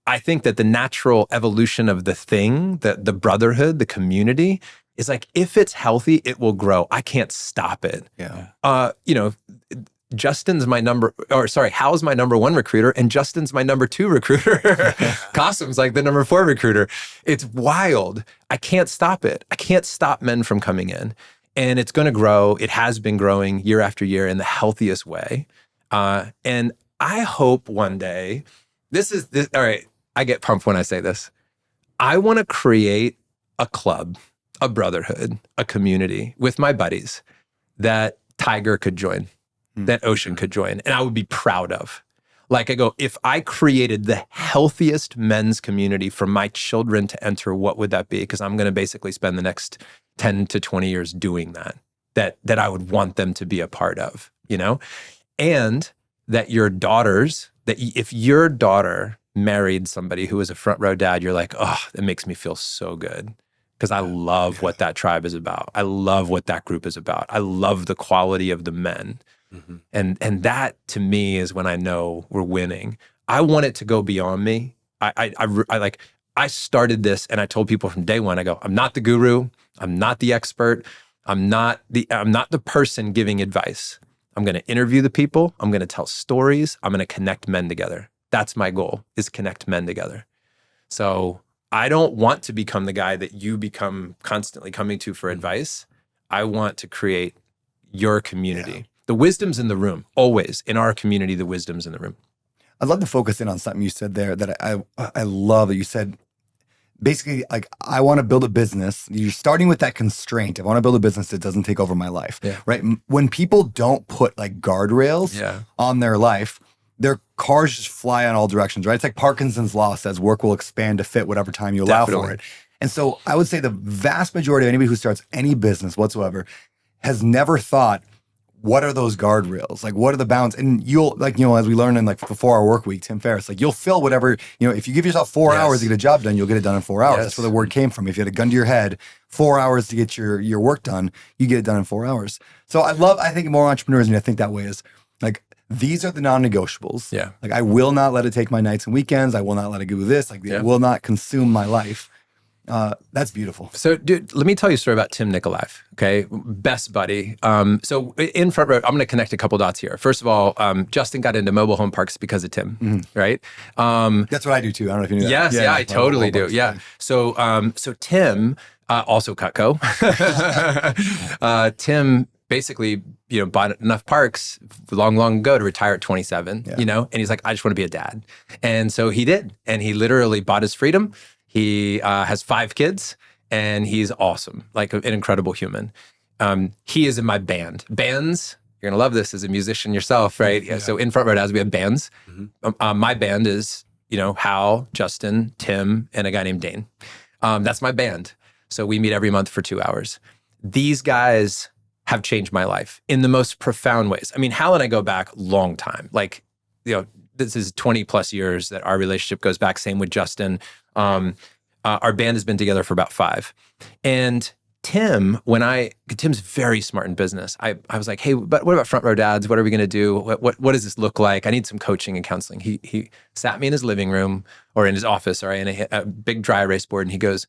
Speaker 1: I think that the natural evolution of the thing, the brotherhood, the community, is like, if it's healthy, it will grow. I can't stop it.
Speaker 2: Yeah.
Speaker 1: Hal's my number one recruiter and Justin's my number two recruiter. Qasim's like the number 4 recruiter. It's wild. I can't stop it. I can't stop men from coming in. And it's going to grow. It has been growing year after year in the healthiest way. And I hope one day, all right, I get pumped when I say this. I want to create a club, a brotherhood, a community with my buddies that Tiger could join, that Ocean could join, and I would be proud of. Like I go, if I created the healthiest men's community for my children to enter, what would that be? Because I'm going to basically spend the next 10 to 20 years doing that I would want them to be a part of, you know? And that your daughters, that if your daughter married somebody who was a front row dad, you're like, oh, it makes me feel so good. Because I love what that tribe is about. I love what that group is about. I love the quality of the men. And that to me is when I know we're winning. I want it to go beyond me. I started this and I told people from day one, I go, I'm not the guru. I'm not the expert. I'm not the person giving advice. I'm going to interview the people. I'm going to tell stories. I'm going to connect men together. That's my goal, is connect men together. So I don't want to become the guy that you become constantly coming to for advice. I want to create your community. Yeah. The wisdom's in the room, always. In our community, the wisdom's in the room.
Speaker 2: I'd love to focus in on something you said there that I love that you said. Basically, like, I want to build a business. You're starting with that constraint. I want to build a business that doesn't take over my life, right? When people don't put like guardrails on their life, their cars just fly in all directions, right? It's like Parkinson's law says work will expand to fit whatever time you allow for it. And so I would say the vast majority of anybody who starts any business whatsoever has never thought, what are those guardrails? Like, what are the bounds? And you'll, like, you know, as we learned in like the 4-hour work week, Tim Ferriss, like, you'll fill whatever, you know, if you give yourself 4 hours to get a job done, you'll get it done in 4 hours. That's where the word came from. If you had a gun to your head, 4 hours to get your work done, you get it done in 4 hours. So I think more entrepreneurs need to think that way, is like, these are the non-negotiables. Yeah. Like, I will not let it take my nights and weekends. I will not let it do this. Like, it will not consume my life. That's beautiful.
Speaker 1: So, dude, let me tell you a story about Tim Nikolaev, okay? Best buddy. So in Front Row, I'm going to connect a couple dots here. First of all, Justin got into mobile home parks because of Tim, right?
Speaker 2: That's what I do too. I don't know if you knew that.
Speaker 1: Yes, yeah, I totally do. Yeah. So Tim, also Cutco. Tim basically, you know, bought enough parks long ago to retire at 27, you know? And he's like, I just want to be a dad. And so he did. And he literally bought his freedom. He has 5 kids, and he's awesome, like an incredible human. He is in my band. Bands, you're gonna love this as a musician yourself, right? Yeah. So in Front Row Dads, we have bands. My band is, you know, Hal, Justin, Tim, and a guy named Dane. That's my band. So we meet every month for 2 hours. These guys have changed my life in the most profound ways. I mean, Hal and I go back long time. Like, you know, this is 20 plus years that our relationship goes back. Same with Justin. Our band has been together for about 5. And Tim's very smart in business. I was like, hey, but what about Front Row Dads? What are we going to do? What does this look like? I need some coaching and counseling. He sat me in his living room or in his office, or in a big dry erase board. And he goes,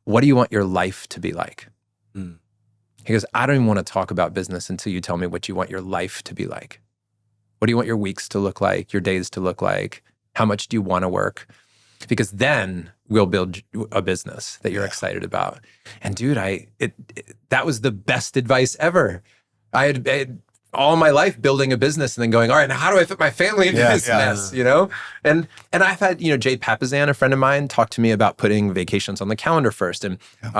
Speaker 1: what do you want your life to be like? He goes, I don't even want to talk about business until you tell me what you want your life to be like. What do you want your weeks to look like, your days to look like? How much do you want to work? Because then we'll build a business that you're excited about. And dude, that was the best advice ever. I had all my life building a business and then going, all right, now how do I fit my family into this mess, you know? And I've had, you know, Jay Papazan, a friend of mine, talk to me about putting vacations on the calendar first. And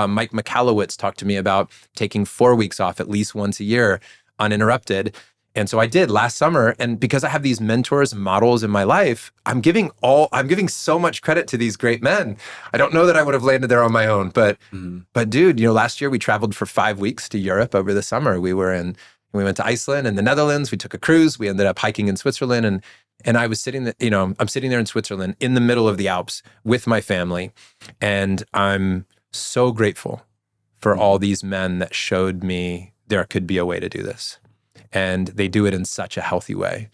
Speaker 1: Mike Michalowicz talked to me about taking 4 weeks off at least once a year uninterrupted. And so I did last summer. And because I have these mentors and models in my life, I'm giving so much credit to these great men. I don't know that I would have landed there on my own, but dude, you know, last year we traveled for 5 weeks to Europe over the summer. We went to Iceland and the Netherlands. We took a cruise. We ended up hiking in Switzerland. And I was I'm sitting there in Switzerland in the middle of the Alps with my family. And I'm so grateful for all these men that showed me there could be a way to do this. And they do it in such a healthy way,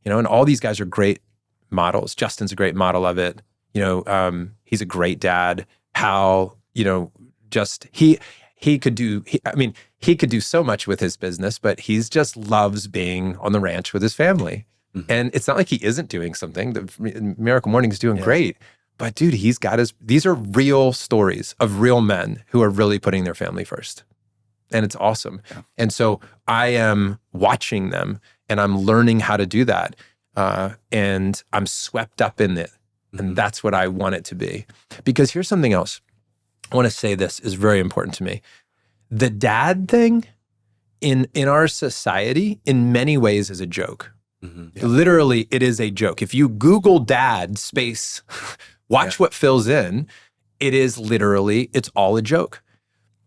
Speaker 1: you know, and all these guys are great models. Justin's a great model of it. You know, he's a great dad. Hal, you know, just he could do so much with his business, but he's just loves being on the ranch with his family. And it's not like he isn't doing something. The Miracle Morning is doing great, but dude, these are real stories of real men who are really putting their family first. And it's awesome. Yeah. And so I am watching them and I'm learning how to do that. And I'm swept up in it. And that's what I want it to be. Because here's something else. I want to say this is very important to me. The dad thing in our society, in many ways, is a joke. Literally, it is a joke. If you Google dad space, watch what fills in, it is literally, it's all a joke.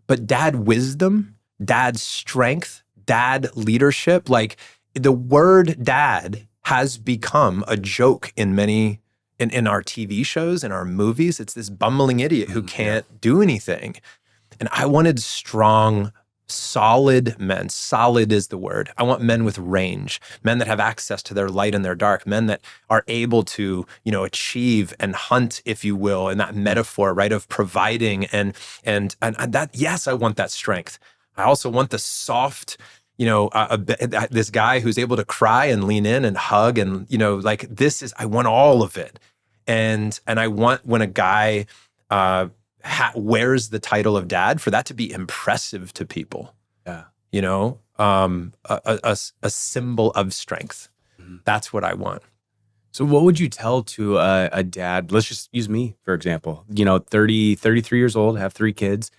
Speaker 1: But dad wisdom, dad strength, dad leadership, like the word dad has become a joke in many, in our TV shows, in our movies. It's this bumbling idiot who can't do anything. And I wanted strong, solid men. Solid is the word. I want men with range, men that have access to their light and their dark, men that are able to, achieve and hunt, if you will, in that metaphor, right, of providing and that. Yes, I want that strength. I also want the soft, this guy who's able to cry and lean in and hug and, I want all of it. And I want when a guy wears the title of dad, for that to be impressive to people. Yeah. A symbol of strength. That's what I want.
Speaker 3: So what would you tell to a dad? Let's just use me, for example. 33 years old, have 3 kids,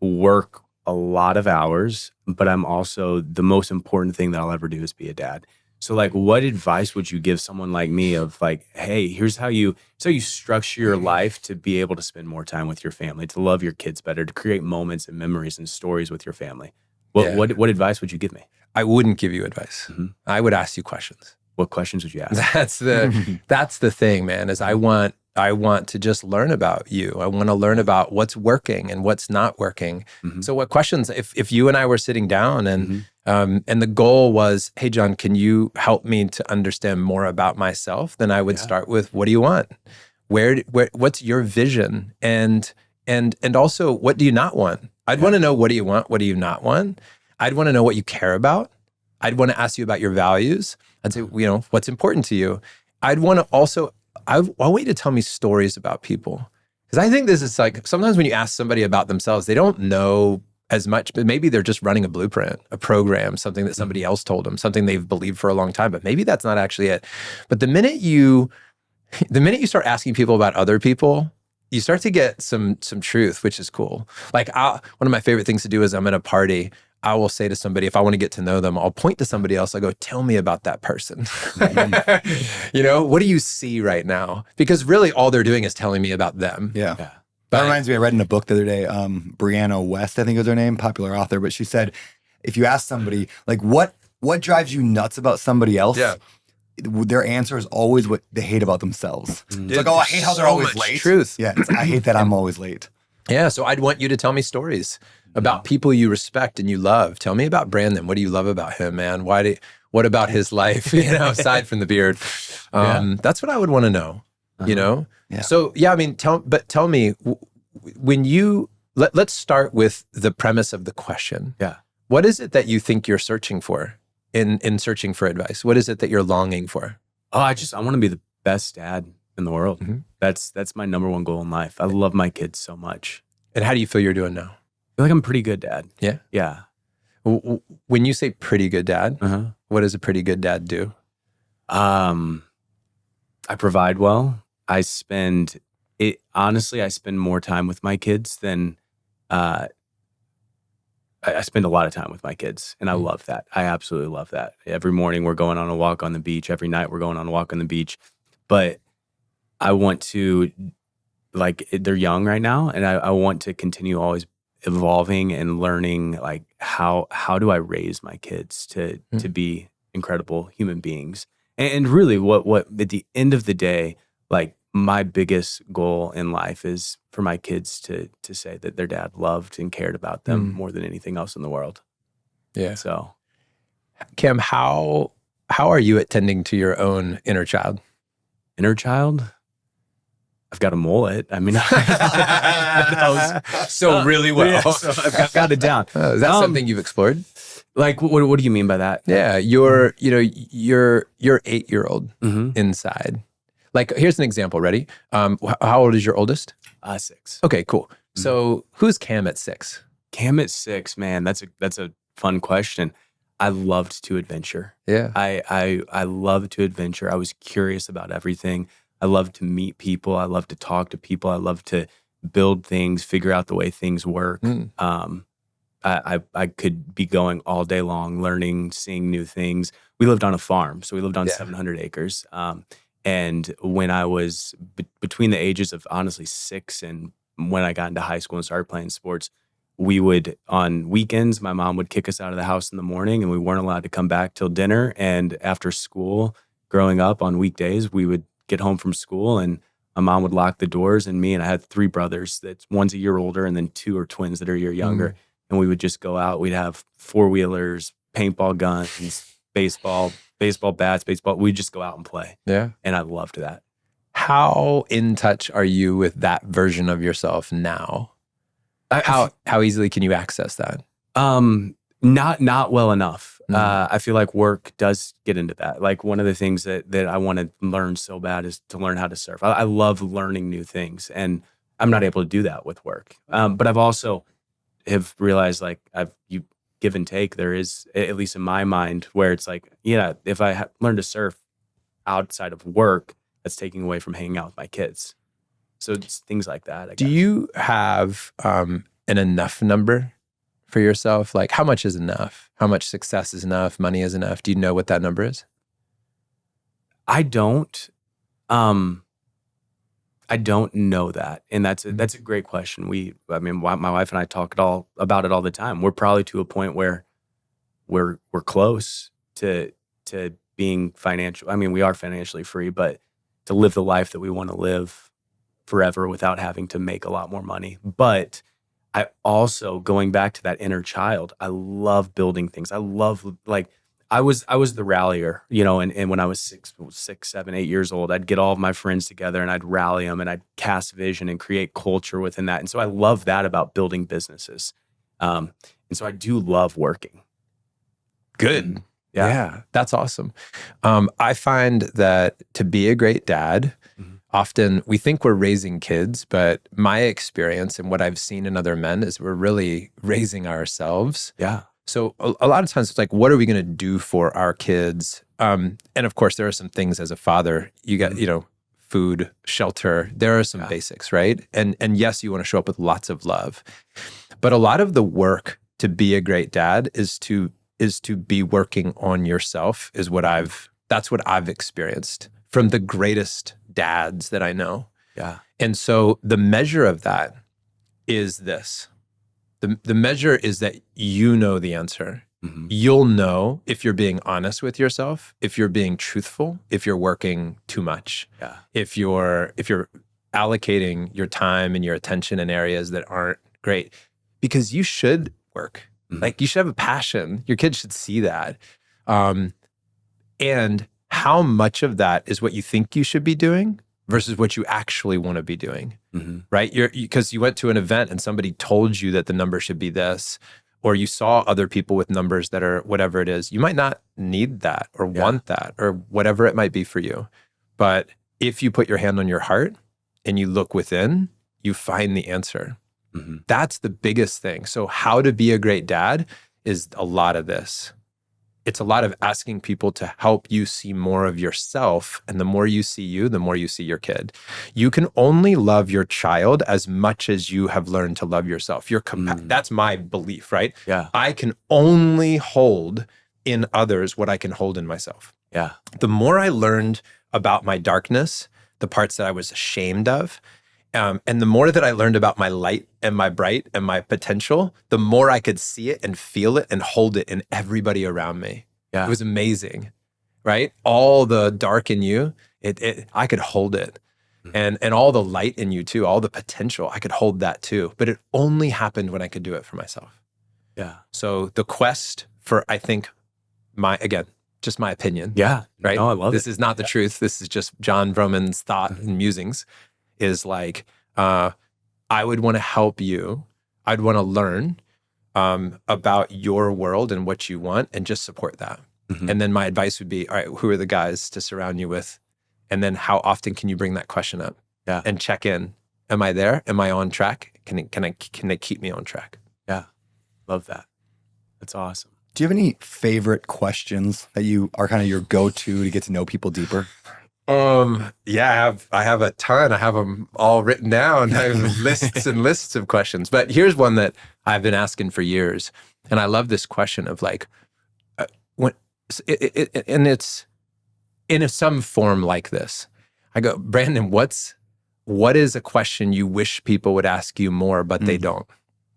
Speaker 3: work a lot of hours, but I'm also, the most important thing that I'll ever do is be a dad. So what advice would you give someone like me of hey, here's how you structure your life to be able to spend more time with your family, to love your kids better, to create moments and memories and stories with your family. What advice would you give me?
Speaker 1: I wouldn't give you advice. I would ask you questions.
Speaker 3: What questions would you ask?
Speaker 1: That's the thing, man, is I want to just learn about you. I want to learn about what's working and what's not working. So what questions, if you and I were sitting down and the goal was, hey, John, can you help me to understand more about myself? Then I would start with, what do you want? What's your vision? And also, what do you not want? I'd want to know, what do you want? What do you not want? I'd want to know what you care about. I'd want to ask you about your values. I'd say, what's important to you? I'd want to also, I want you to tell me stories about people. Because I think this is sometimes when you ask somebody about themselves, they don't know as much, but maybe they're just running a blueprint, a program, something that somebody else told them, something they've believed for a long time, but maybe that's not actually it. But the minute you start asking people about other people, you start to get some truth, which is cool. One of my favorite things to do is I'm at a party, I will say to somebody, if I want to get to know them, I'll point to somebody else. I go, tell me about that person. What do you see right now? Because really all they're doing is telling me about them.
Speaker 2: Yeah. That reminds me, I read in a book the other day, Brianna West, I think was her name, popular author, but she said, if you ask somebody, what drives you nuts about somebody else? Yeah. Their answer is always what they hate about themselves. It's I hate how they're always late.
Speaker 1: Truth.
Speaker 2: Yeah, I hate that I'm always late.
Speaker 1: Yeah, so I'd want you to tell me stories about people you respect and you love. Tell me about Brandon. What do you love about him, man? What about his life, aside from the beard? That's what I would want to know, Yeah. So, tell me, when let's start with the premise of the question.
Speaker 3: Yeah.
Speaker 1: What is it that you think you're searching for in searching for advice? What is it that you're longing for?
Speaker 3: Oh, I want to be the best dad in the world. That's my number one goal in life. I love my kids so much.
Speaker 1: And how do you feel you're doing now?
Speaker 3: I feel like I'm pretty good dad.
Speaker 1: Yeah?
Speaker 3: Yeah.
Speaker 1: When you say pretty good dad, what does a pretty good dad do?
Speaker 3: I provide well. I spend more time with my kids than I spend a lot of time with my kids, and I love that. I absolutely love that. Every morning we're going on a walk on the beach. Every night we're going on a walk on the beach. But I want to, they're young right now, and I want to continue always evolving and learning, how do I raise my kids to be incredible human beings? And really what at the end of the day, my biggest goal in life is for my kids to say that their dad loved and cared about them more than anything else in the world.
Speaker 1: Yeah.
Speaker 3: So,
Speaker 1: Cam, how are you at tending to your own inner child?
Speaker 3: Inner child? I've got a mullet. I mean,
Speaker 1: so really well.
Speaker 3: Yeah, so I've got it down.
Speaker 1: Is that something you've explored?
Speaker 3: What do you mean by that?
Speaker 1: Yeah, you're 8-year-old inside. Here's an example. Ready? How old is your oldest?
Speaker 3: 6.
Speaker 1: Okay, cool. So who's Cam at 6?
Speaker 3: Cam at 6, man, that's a fun question. I loved to adventure.
Speaker 1: Yeah.
Speaker 3: I loved to adventure. I was curious about everything. I love to meet people. I love to talk to people. I love to build things, figure out the way things work. I could be going all day long, learning, seeing new things. We lived on a farm, so we lived on 700 acres. And when I was between the ages of honestly 6 and when I got into high school and started playing sports, we would, on weekends, my mom would kick us out of the house in the morning and we weren't allowed to come back till dinner. And after school, growing up on weekdays, we would get home from school and my mom would lock the doors, and me, and I had 3 brothers that's one's a year older and then 2 are twins that are a year younger. And we would just go out. We'd have 4-wheelers, paintball guns, baseball bats, we'd just go out and play.
Speaker 1: Yeah.
Speaker 3: And I loved that.
Speaker 1: How in touch are you with that version of yourself now? How easily can you access that?
Speaker 3: Not well enough. I feel like work does get into that. Like one of the things that I want to learn so bad is to learn how to surf. I love learning new things, and I'm not able to do that with work. But I've also have realized like you give and take. There is, at least in my mind, where it's like, if I learn to surf outside of work, that's taking away from hanging out with my kids. So it's things like that. I
Speaker 1: Do
Speaker 3: guess.
Speaker 1: you have an enough number for yourself? Like how much is enough? How much success is enough? Money is enough? Do you know what that number is?
Speaker 3: I don't. I don't know that, and that's a great question. My wife and I talk about it all the time. We're probably to a point where we're close to being financial. I mean, we are financially free, but to live the life that we want to live forever without having to make a lot more money. But I also, going back to that inner child, I love building things. I love, like, I was the rallier, and when I was 6, 7, 8 years old, I'd get all of my friends together and I'd rally them and I'd cast vision and create culture within that. And so I love that about building businesses. And so I do love working.
Speaker 1: Good.
Speaker 3: Yeah.
Speaker 1: That's awesome. I find that to be a great dad, often we think we're raising kids, but my experience and what I've seen in other men is we're really raising ourselves.
Speaker 3: Yeah.
Speaker 1: So a lot of times it's like, what are we going to do for our kids? And of course, there are some things as a father, you got, food, shelter, there are some basics, right? And yes, you want to show up with lots of love. But a lot of the work to be a great dad is to be working on yourself that's what I've experienced from the greatest dads that I know.
Speaker 3: Yeah.
Speaker 1: And so the measure of that is this. The measure is that you know the answer. You'll know if you're being honest with yourself, if you're being truthful, if you're working too much, if you're allocating your time and your attention in areas that aren't great, because you should work. Like you should have a passion. Your kids should see that. And how much of that is what you think you should be doing versus what you actually want to be doing, right? Because you went to an event and somebody told you that the number should be this, or you saw other people with numbers that are whatever it is. You might not need that or want that or whatever it might be for you. But if you put your hand on your heart and you look within, you find the answer. That's the biggest thing. So how to be a great dad is a lot of this. It's a lot of asking people to help you see more of yourself. And the more you see you, the more you see your kid. You can only love your child as much as you have learned to love yourself. That's my belief, right?
Speaker 3: Yeah.
Speaker 1: I can only hold in others what I can hold in myself.
Speaker 3: Yeah.
Speaker 1: The more I learned about my darkness, the parts that I was ashamed of, and the more that I learned about my light and my bright and my potential, the more I could see it and feel it and hold it in everybody around me.
Speaker 3: Yeah.
Speaker 1: It was amazing, right? All the dark in you, I could hold it. And all the light in you too, all the potential, I could hold that too. But it only happened when I could do it for myself.
Speaker 3: Yeah.
Speaker 1: So the quest for, I think, just my opinion.
Speaker 3: Yeah.
Speaker 1: Right?
Speaker 3: No, I love
Speaker 1: This is not the truth. This is just John Vroman's thought and musings. Is like, I would want to help you. I'd want to learn about your world and what you want and just support that. And then my advice would be, all right, who are the guys to surround you with? And then how often can you bring that question up and check in? Am I there? Am I on track? Can they keep me on track?
Speaker 3: Yeah. Love that. That's awesome.
Speaker 2: Do you have any favorite questions that you are kind of your go-to to get to know people deeper?
Speaker 1: Yeah, I have a ton. I have them all written down. I have lists and lists of questions. But here's one that I've been asking for years, and I love this question of like, when, and it's in some form like this. I go, Brandon, what is a question you wish people would ask you more, but they don't?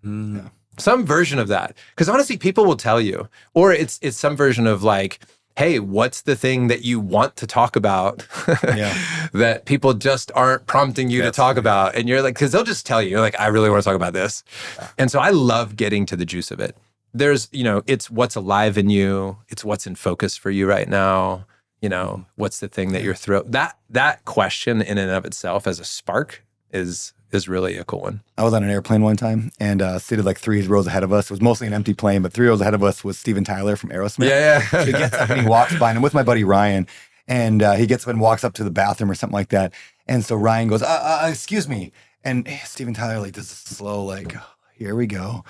Speaker 2: Yeah.
Speaker 1: Some version of that, because honestly, people will tell you, or it's some version of like, hey, what's the thing that you want to talk about that people just aren't prompting you to talk about? And you're like, because they'll just tell you, you're like, I really want to talk about this. And so I love getting to the juice of it. There's, it's what's alive in you. It's what's in focus for you right now. What's the thing that you're that question in and of itself as a spark is really a cool one.
Speaker 2: I was on an airplane one time and seated like 3 rows ahead of us. It was mostly an empty plane, but 3 rows ahead of us was Steven Tyler from Aerosmith.
Speaker 1: Yeah.
Speaker 2: So he gets up and he walks by, and I'm with my buddy Ryan, and he gets up and walks up to the bathroom or something like that. And so Ryan goes, excuse me. And Steven Tyler like does a slow like, here we go.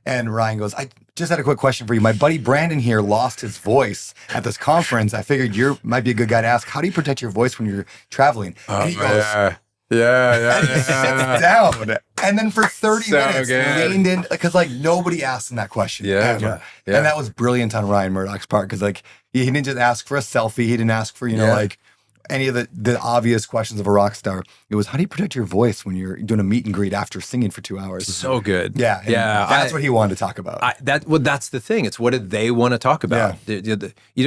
Speaker 2: And Ryan goes, I just had a quick question for you. My buddy Brandon here lost his voice at this conference. I figured you might be a good guy to ask. How do you protect your voice when you're traveling? And he goes,
Speaker 1: Yeah.
Speaker 2: and he sits down. And then for 30 minutes,
Speaker 1: good.
Speaker 2: leaned in, because like nobody asked him that question ever.
Speaker 1: Yeah.
Speaker 2: And that was brilliant on Ryan Murdoch's part, because like he didn't just ask for a selfie. He didn't ask for, like any of the obvious questions of a rock star. It was, how do you protect your voice when you're doing a meet and greet after singing for 2 hours?
Speaker 1: So good.
Speaker 2: Yeah. That's what he wanted to talk about.
Speaker 1: That's the thing. It's what did they want to talk about? Yeah.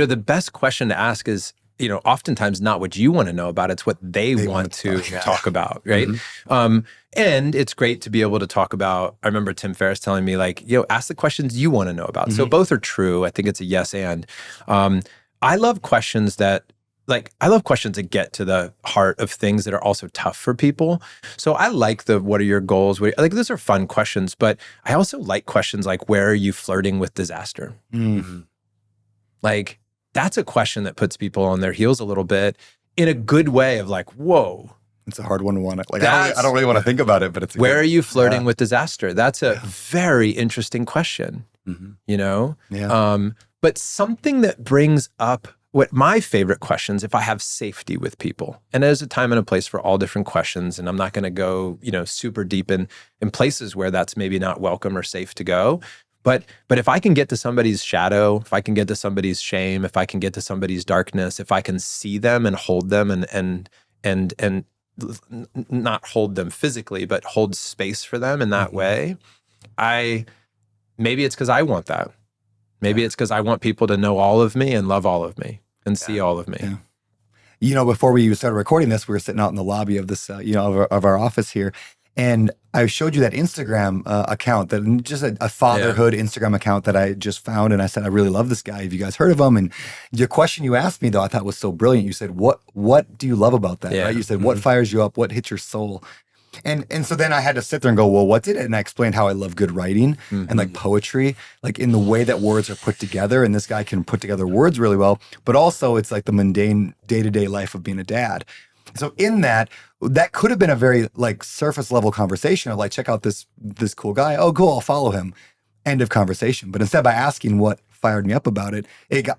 Speaker 1: The best question to ask is, oftentimes not what you want to know about. It's what they want to talk about, right? Mm-hmm. And it's great to be able to talk about, I remember Tim Ferriss telling me like, ask the questions you want to know about. Mm-hmm. So both are true. I think it's a yes and. I love questions that get to the heart of things that are also tough for people. So I like what are your goals? Those are fun questions, but I also like questions like, where are you flirting with disaster? Mm-hmm. Like, that's a question that puts people on their heels a little bit in a good way of like, whoa.
Speaker 2: It's a hard one to want to, like, I don't really want to think about it, but it's
Speaker 1: where are you flirting with disaster? That's a very interesting question, but something that brings up what my favorite questions, if I have safety with people, and there's a time and a place for all different questions, and I'm not going to go, super deep in places where that's maybe not welcome or safe to go. But if I can get to somebody's shadow, if I can get to somebody's shame, if I can get to somebody's darkness, if I can see them and hold them and not hold them physically, but hold space for them in that way, maybe it's because I want that. Maybe it's because I want people to know all of me and love all of me and see all of me.
Speaker 2: Yeah. Before we started recording this, we were sitting out in the lobby of this, of our office here. And I showed you that Instagram account, that just a fatherhood Instagram account that I just found. And I said, I really love this guy. Have you guys heard of him? And your question you asked me, though, I thought was so brilliant. You said, what do you love about that? Right? You said, what fires you up? What hits your soul? And so then I had to sit there and go, well, what did it? And I explained how I love good writing and like poetry, like in the way that words are put together. And this guy can put together words really well, but also it's like the mundane day-to-day life of being a dad. So in that could have been a very like surface level conversation of like, check out this cool guy. Oh, cool, I'll follow him. End of conversation. But instead, by asking what fired me up about it,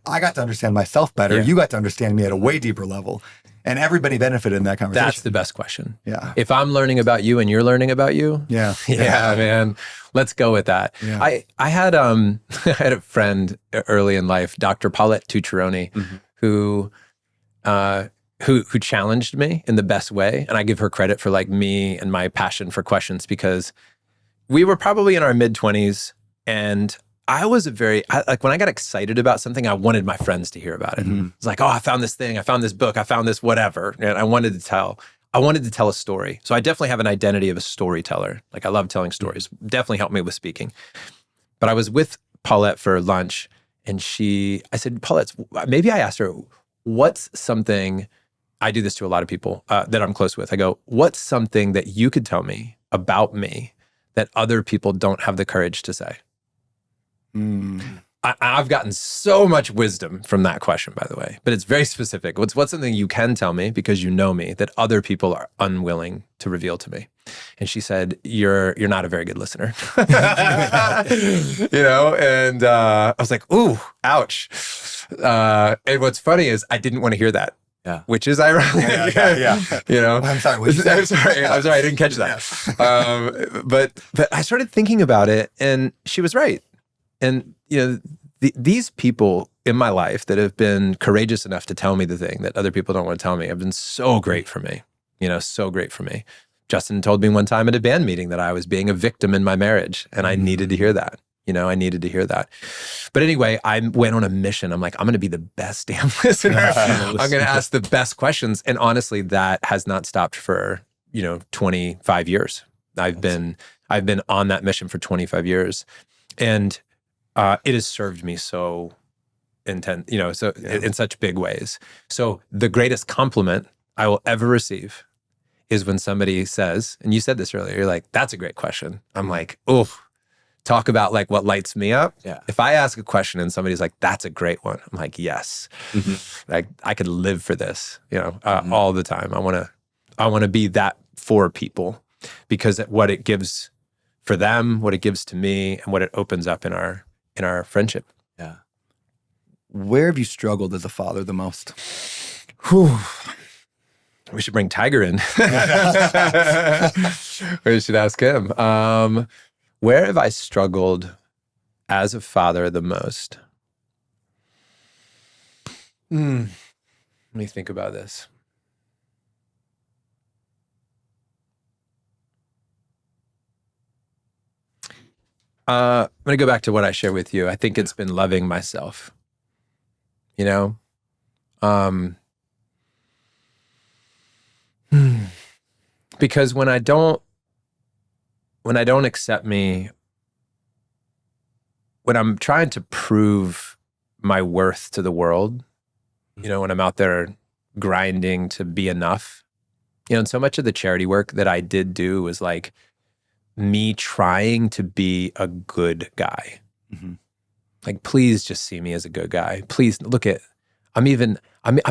Speaker 2: I got to understand myself better. Yeah. You got to understand me at a way deeper level. And everybody benefited in that conversation.
Speaker 1: That's the best question.
Speaker 2: Yeah.
Speaker 1: If I'm learning about you and you're learning about you,
Speaker 2: yeah,
Speaker 1: man, let's go with that. Yeah. I had I had a friend early in life, Dr. Paulette Tucciaroni, who challenged me in the best way, and I give her credit for like me and my passion for questions, because we were probably in our mid-20s, and I was like when I got excited about something, I wanted my friends to hear about it. It's like, oh, I found this thing, I found this book, I found this whatever, and I wanted to tell a story. So I definitely have an identity of a storyteller. Like I love telling stories. Definitely helped me with speaking. But I was with Paulette for lunch, and I said, Paulette, maybe I asked her, what's something, I do this to a lot of people that I'm close with. I go, what's something that you could tell me about me that other people don't have the courage to say? I've gotten so much wisdom from that question, by the way, but it's very specific. What's something you can tell me because you know me that other people are unwilling to reveal to me? And she said, you're not a very good listener. And I was like, ooh, ouch. And what's funny is I didn't want to hear that.
Speaker 3: Yeah.
Speaker 1: which is ironic. You know,
Speaker 2: I'm sorry. What'd you say?
Speaker 1: I'm sorry. I didn't catch that. But I started thinking about it, and she was right. And you know, these people in my life that have been courageous enough to tell me the thing that other people don't want to tell me have been so great for me. You know, so great for me. Justin told me one time at a band meeting that I was being a victim in my marriage, and I needed to hear that. You know, I needed to hear that. But anyway, I went on a mission. I'm like, I'm going to be the best damn listener. I'm going to ask the best questions. And honestly, that has not stopped for, 25 years. I've been on that mission for 25 years. And it has served me so intense, in such big ways. So the greatest compliment I will ever receive is when somebody says, and you said this earlier, you're like, that's a great question. I'm like, oh, talk about like what lights me up.
Speaker 3: Yeah.
Speaker 1: If I ask a question and somebody's like, that's a great one, I'm like, yes. Like I could live for this, all the time. I want to be that for people, because what it gives for them, what it gives to me, and what it opens up in our friendship.
Speaker 3: Yeah.
Speaker 2: Where have you struggled as a father the most?
Speaker 1: Whew. We should bring Tiger in. We should ask him. Where have I struggled as a father the most? Let me think about this. I'm going to go back to what I shared with you. I think it's been loving myself, because when I don't accept me, when I'm trying to prove my worth to the world, when I'm out there grinding to be enough, and so much of the charity work that I did do was like me trying to be a good guy. Like, please just see me as a good guy. Please look at, I'm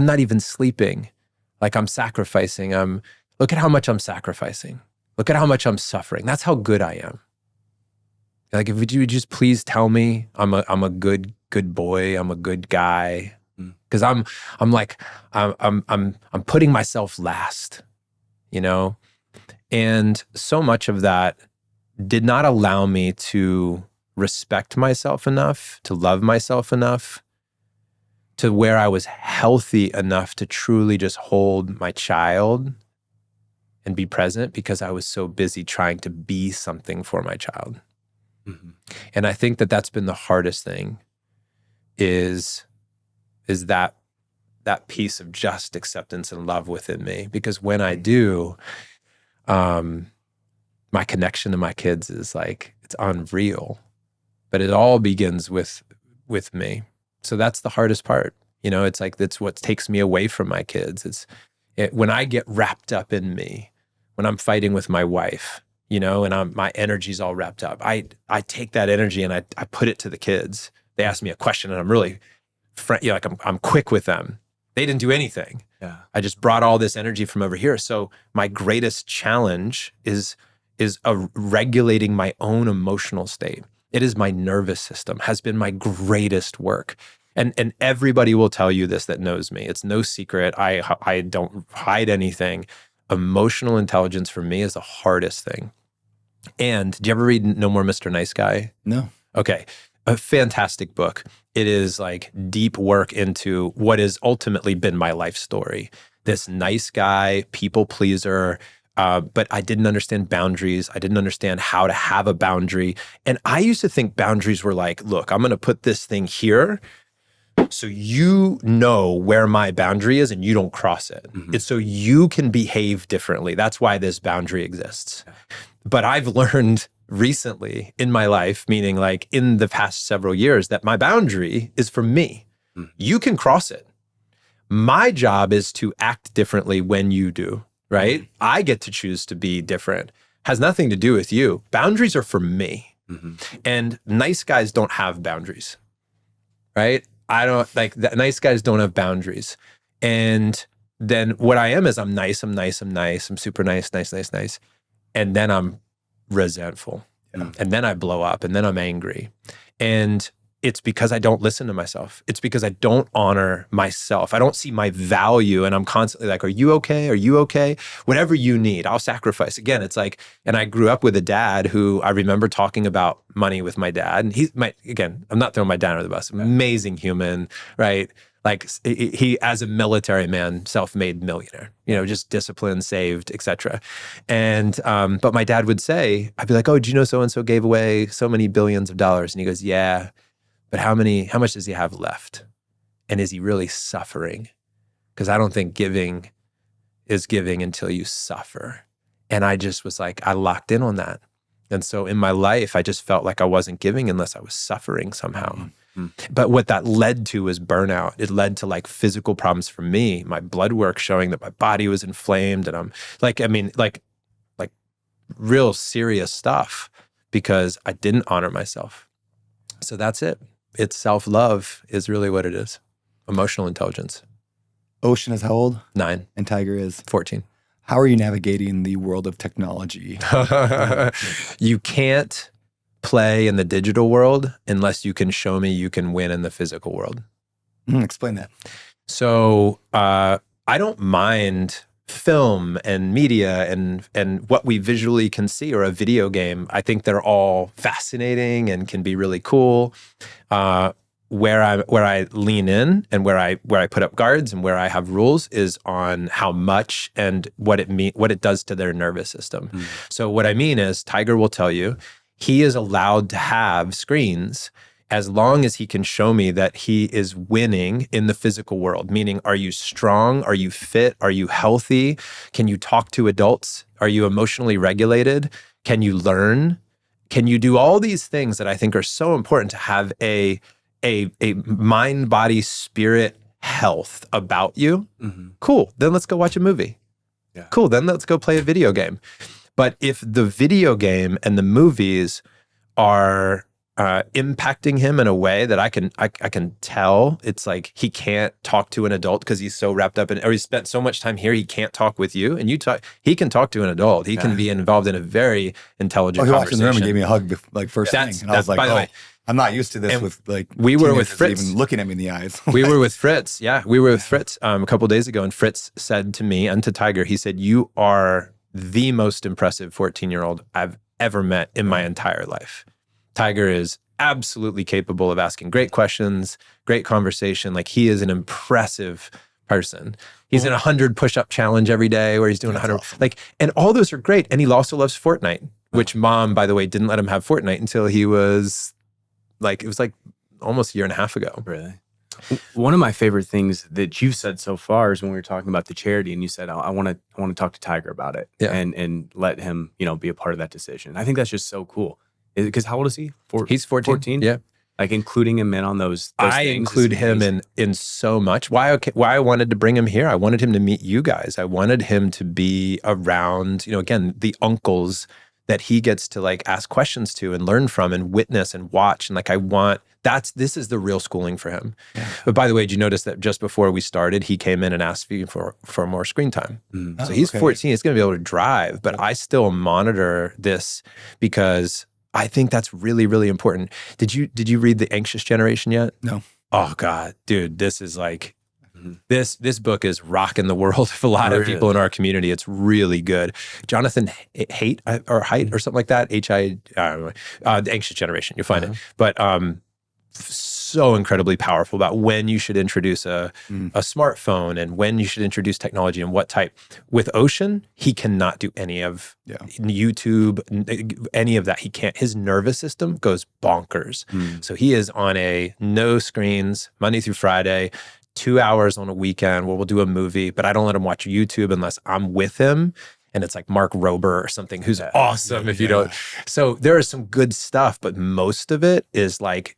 Speaker 1: not even sleeping. Like I'm sacrificing. Look at how much I'm sacrificing. Look at how much I'm suffering. That's how good I am. Like, if you would just please tell me I'm a good boy. I'm a good guy. Because I'm putting myself last, and so much of that did not allow me to respect myself enough, to love myself enough, to where I was healthy enough to truly just hold my child and be present, because I was so busy trying to be something for my child. And I think that that's been the hardest thing is that piece of just acceptance and love within me. Because when I do, my connection to my kids is like, it's unreal. But it all begins with me. So that's the hardest part. It's like, that's what takes me away from my kids. When I get wrapped up in me, when I'm fighting with my wife, and my energy's all wrapped up, I take that energy and I put it to the kids. They ask me a question and I'm really, I'm quick with them. They didn't do anything.
Speaker 3: Yeah.
Speaker 1: I just brought all this energy from over here. So my greatest challenge is regulating my own emotional state. It is my nervous system, has been my greatest work. And everybody will tell you this that knows me. It's no secret. I don't hide anything. Emotional intelligence for me is the hardest thing. And do you ever read No More Mr. Nice Guy?
Speaker 2: No.
Speaker 1: Okay. A fantastic book. It is like deep work into what has ultimately been my life story. This nice guy, people pleaser, but I didn't understand boundaries. I didn't understand how to have a boundary. And I used to think boundaries were like, look, I'm going to put this thing here so you know where my boundary is and you don't cross it. It's so you can behave differently. That's why this boundary exists. But I've learned recently in my life, meaning like in the past several years, that my boundary is for me. You can cross it. My job is to act differently when you do, right? I get to choose to be different. Has nothing to do with you. Boundaries are for me. And nice guys don't have boundaries, right? Nice guys don't have boundaries. And then what I am is I'm nice, I'm super nice. And then I'm resentful. And then I blow up and then I'm angry. And it's because I don't listen to myself. It's because I don't honor myself. I don't see my value. And I'm constantly like, are you okay? Are you okay? Whatever you need, I'll sacrifice. Again, it's like, and I grew up with a dad who I remember talking about money with my dad. And again, I'm not throwing my dad under the bus. Amazing human, right? Like he, as a military man, self-made millionaire, just disciplined, saved, etc. And, but my dad would say, I'd be like, oh, do you know so-and-so gave away so many billions of dollars? And he goes, yeah. But how much does he have left? And is he really suffering? Because I don't think giving is giving until you suffer. And I just was like, I locked in on that. And so in my life, I just felt like I wasn't giving unless I was suffering somehow. Mm-hmm. But what that led to was burnout. It led to like physical problems for me, my blood work showing that my body was inflamed. And I'm like, like real serious stuff because I didn't honor myself. So that's it. It's self-love is really what it is. Emotional intelligence.
Speaker 2: Ocean is how old?
Speaker 1: 9.
Speaker 2: And Tiger is?
Speaker 1: 14.
Speaker 2: How are you navigating the world of technology?
Speaker 1: You can't play in the digital world unless you can show me you can win in the physical world.
Speaker 2: Explain that.
Speaker 1: So I don't mind film and media and what we visually can see, or a video game. I think they're all fascinating and can be really cool. Where I lean in and where I put up guards and where I have rules is on how much and what it does to their nervous system. So what I mean is, Tiger will tell you he is allowed to have screens as long as he can show me that he is winning in the physical world. Meaning, are you strong? Are you fit? Are you healthy? Can you talk to adults? Are you emotionally regulated? Can you learn? Can you do all these things that I think are so important to have a mind, body, spirit health about you? Mm-hmm. Cool. Then let's go watch a movie. Yeah. Cool. Then let's go play a video game. But if the video game and the movies are impacting him in a way that I can tell, it's like he can't talk to an adult because he's so wrapped up in, or he spent so much time here, he can't talk with you, and he can talk to an adult. He can be involved in a very intelligent conversation. He walked in the room
Speaker 2: and gave me a hug first thing, and I was like, by the way, I'm not used to this with like,
Speaker 1: we were with Fritz
Speaker 2: even looking at me in the eyes.
Speaker 1: We were with Fritz. Yeah. We were with Fritz a couple of days ago, and Fritz said to me and to Tiger, he said, you are the most impressive 14-year-old I've ever met in my entire life. Tiger is absolutely capable of asking great questions, great conversation. Like, he is an impressive person. He's in a 100 push-up challenge every day where he's doing 100. Awesome. Like, and all those are great. And he also loves Fortnite, which mom, by the way, didn't let him have Fortnite until he was like, it was like almost a year and a half ago.
Speaker 3: Really? One of my favorite things that you've said so far is when we were talking about the charity, and you said, I want to talk to Tiger about it, and let him, be a part of that decision. I think that's just so cool. Because how old is he?
Speaker 1: He's 14.
Speaker 3: 14?
Speaker 1: Yeah.
Speaker 3: Like, including him in on those
Speaker 1: I
Speaker 3: things
Speaker 1: include him in so much. Why I wanted to bring him here, I wanted him to meet you guys. I wanted him to be around, again, the uncles that he gets to like ask questions to and learn from and witness and watch. And like, this is the real schooling for him. Yeah. But by the way, did you notice that just before we started, he came in and asked me for more screen time. So he's 14, he's going to be able to drive, but I still monitor this because I think that's really, really important. Did you read The Anxious Generation yet?
Speaker 2: No.
Speaker 1: Oh God, dude, this is like, this book is rocking the world of a lot of people in our community. It's really good. Jonathan Haidt or something like that. The Anxious Generation. You'll find it. But so incredibly powerful about when you should introduce a smartphone and when you should introduce technology and what type. With Ocean, he cannot do any of YouTube, any of that. He can't. His nervous system goes bonkers. So he is on a no screens, Monday through Friday, 2 hours on a weekend where we'll do a movie, but I don't let him watch YouTube unless I'm with him. And it's like Mark Rober or something, who's awesome if you don't. So there is some good stuff, but most of it is like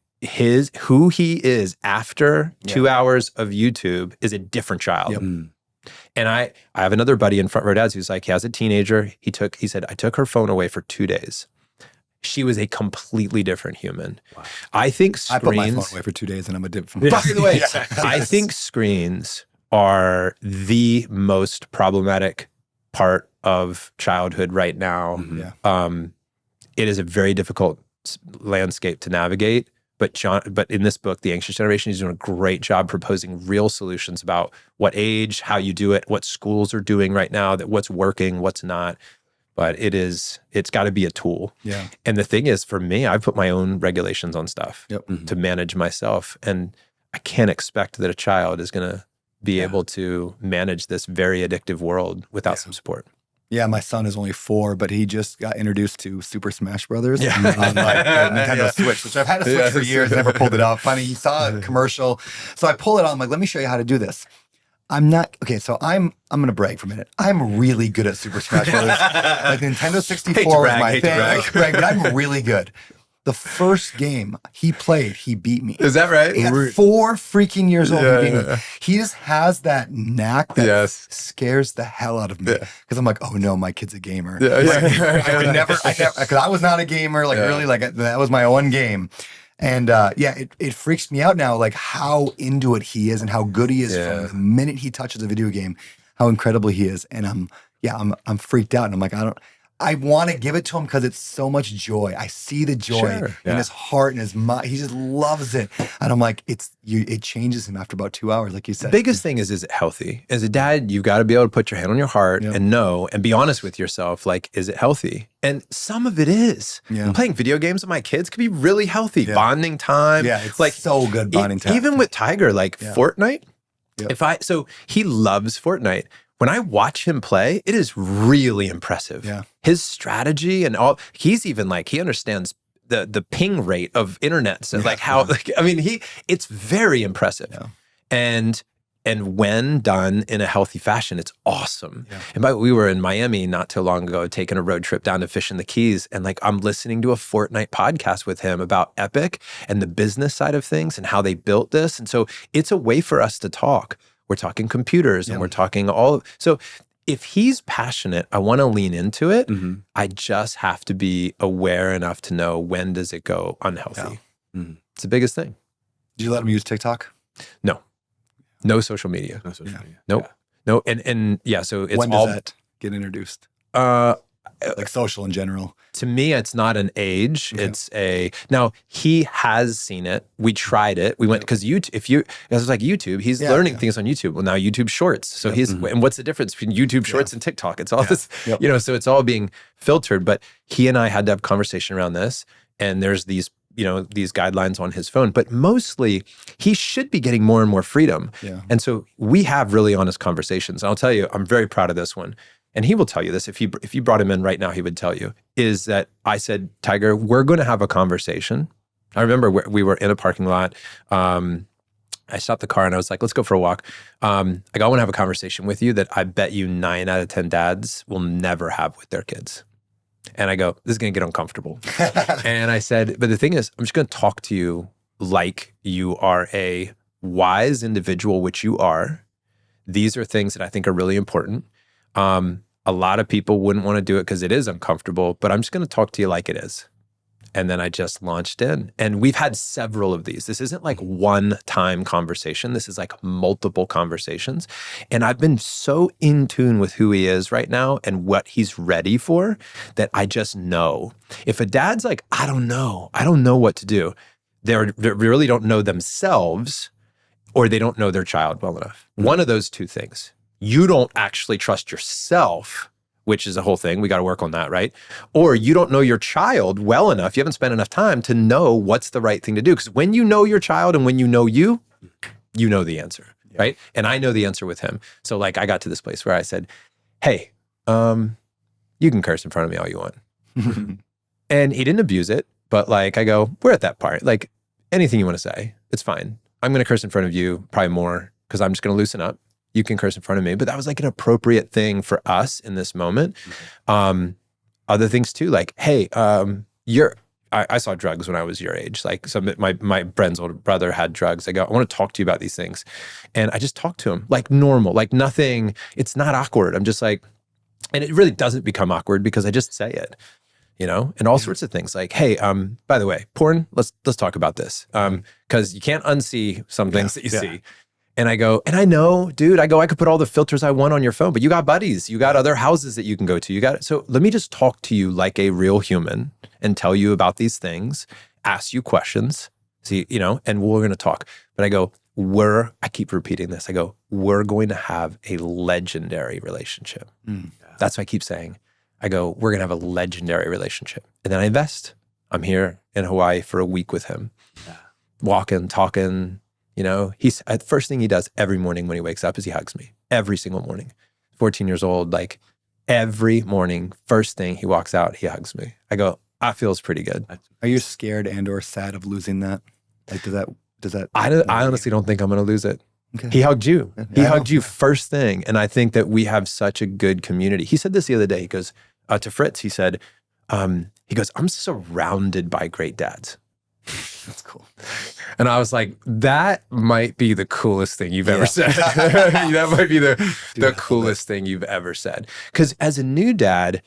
Speaker 1: who he is after 2 hours of YouTube is a different child. And I have another buddy in Front Row Dads who's like, he has a teenager. He said, I took her phone away for 2 days. She was a completely different human. Wow. I think screens. I put my phone away
Speaker 2: for 2 days and I'm a different.
Speaker 1: By the way, I think screens are the most problematic part of childhood right now. It is a very difficult landscape to navigate, but in this book, The Anxious Generation, he's doing a great job proposing real solutions about what age, how you do it, what schools are doing right now, that what's working, what's not. But it's got to be a tool.
Speaker 2: Yeah.
Speaker 1: And the thing is, for me, I put my own regulations on stuff to manage myself. And I can't expect that a child is going to be able to manage this very addictive world without some support.
Speaker 2: Yeah, my son is only 4, but he just got introduced to Super Smash Brothers on like, Nintendo Switch, which I've had a Switch for years, never pulled it out. Finally, he saw a commercial. So I pull it on, I'm like, let me show you how to do this. I'm going to brag for a minute. I'm really good at Super Smash Brothers. Like Nintendo 64 was my thing. Brag, but I'm really good. The first game he played, he beat me.
Speaker 1: Is that right?
Speaker 2: At 4 freaking years old, he beat me. He just has that knack that scares the hell out of me. Because I'm like, oh no, my kid's a gamer. I would never, because I was not a gamer. Like really, like that was my one game. And it freaks me out now, like how into it he is and how good he is from the minute he touches a video game, how incredible he is. And I'm freaked out. And I'm like, I want to give it to him because it's so much joy. I see the joy in his heart and his mind. He just loves it. And I'm like, it changes him after about 2 hours, like you said.
Speaker 1: The biggest thing is it healthy? As a dad, you've got to be able to put your hand on your heart and know and be honest with yourself, like, is it healthy? And some of it is. Playing video games with my kids could be really healthy. Bonding time.
Speaker 2: Yeah, it's
Speaker 1: like
Speaker 2: so good bonding time.
Speaker 1: Even with Tiger, like Fortnite. So he loves Fortnite. When I watch him play, it is really impressive. Yeah. His strategy and all, he's even like, he understands the ping rate of internet. So like how, it's very impressive. Yeah. And when done in a healthy fashion, it's awesome. Yeah. And we were in Miami not too long ago, taking a road trip down to Fish in the Keys. And like, I'm listening to a Fortnite podcast with him about Epic and the business side of things and how they built this. And so it's a way for us to talk. We're talking computers and we're talking so if he's passionate, I want to lean into it. I just have to be aware enough to know when does it go unhealthy. It's the biggest thing.
Speaker 2: Did you let him use TikTok?
Speaker 1: No social media. Nope. No. And so it's
Speaker 2: when does that get introduced? Like social in general.
Speaker 1: To me, it's not an age. Okay. Now he has seen it. We tried it. We went because YouTube. It's like YouTube. He's learning things on YouTube. Well, now YouTube Shorts. So and what's the difference between YouTube Shorts and TikTok? It's all this, So it's all being filtered. But he and I had to have a conversation around this. And there's these guidelines on his phone. But mostly, he should be getting more and more freedom. Yeah. And so we have really honest conversations. And I'll tell you, I'm very proud of this one. And he will tell you this, if you brought him in right now, he would tell you, is that I said, Tiger, we're going to have a conversation. I remember we were in a parking lot. I stopped the car and I was like, let's go for a walk. I want to have a conversation with you that I bet you 9 out of 10 dads will never have with their kids. And I go, this is going to get uncomfortable. And I said, but the thing is, I'm just going to talk to you like you are a wise individual, which you are. These are things that I think are really important. A lot of people wouldn't want to do it because it is uncomfortable, but I'm just going to talk to you like it is. And then I just launched in. And we've had several of these. This isn't like one-time conversation. This is like multiple conversations. And I've been so in tune with who he is right now and what he's ready for that I just know. If a dad's like, I don't know what to do, they really don't know themselves or they don't know their child well enough. One of those two things. You don't actually trust yourself, which is a whole thing. We got to work on that, right? Or you don't know your child well enough. You haven't spent enough time to know what's the right thing to do. Because when you know your child and when you know the answer, right? And I know the answer with him. So like I got to this place where I said, hey, you can curse in front of me all you want. And he didn't abuse it. But like I go, we're at that part. Like anything you want to say, it's fine. I'm going to curse in front of you probably more because I'm just going to loosen up. You can curse in front of me, but that was like an appropriate thing for us in this moment. Other things too, like, hey, I saw drugs when I was your age. Like my friend's older brother had drugs. I go, I want to talk to you about these things. And I just talked to him like normal, like nothing, it's not awkward. I'm just like, and it really doesn't become awkward because I just say it, and all sorts of things like, hey, by the way, porn, let's talk about this. Cause you can't unsee some things that you see. And I go, and I know, dude, I could put all the filters I want on your phone, but you got buddies, you got other houses that you can go to. So let me just talk to you like a real human and tell you about these things, ask you questions, See, and we're going to talk. But I go, I keep repeating this. I go, we're going to have a legendary relationship. That's what I keep saying. I go, we're going to have a legendary relationship. And then I invest. I'm here in Hawaii for a week with him, walking, talking. He's the first thing he does every morning when he wakes up is he hugs me every single morning. 14 years old, like every morning, first thing he walks out, he hugs me. I go, I feels pretty good.
Speaker 2: Are you scared and or sad of losing that? Like, does that?
Speaker 1: I honestly don't think I'm going to lose it.
Speaker 2: Okay.
Speaker 1: He hugged you.
Speaker 2: Yeah,
Speaker 1: He hugged you first thing. And I think that we have such a good community. He said this the other day. He goes to Fritz, he said, I'm surrounded by great dads.
Speaker 2: That's cool.
Speaker 1: And I was like, that might be the coolest thing you've ever said. That might be the coolest thing you've ever said. Because as a new dad,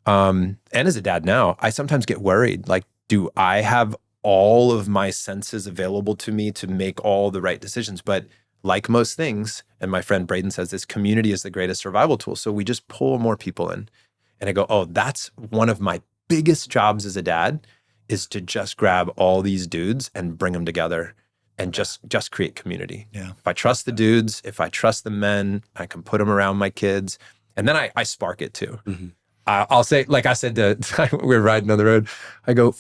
Speaker 1: and as a dad now, I sometimes get worried. Like, do I have all of my senses available to me to make all the right decisions? But like most things, and my friend Braden says this, community is the greatest survival tool. So we just pull more people in. And I go, oh, that's one of my biggest jobs as a dad, is to just grab all these dudes and bring them together and just create community.
Speaker 2: Yeah.
Speaker 1: If I trust the dudes, if I trust the men, I can put them around my kids. And then I spark it too.
Speaker 3: Mm-hmm.
Speaker 1: I'll say, like I said, we were riding on the road. I go,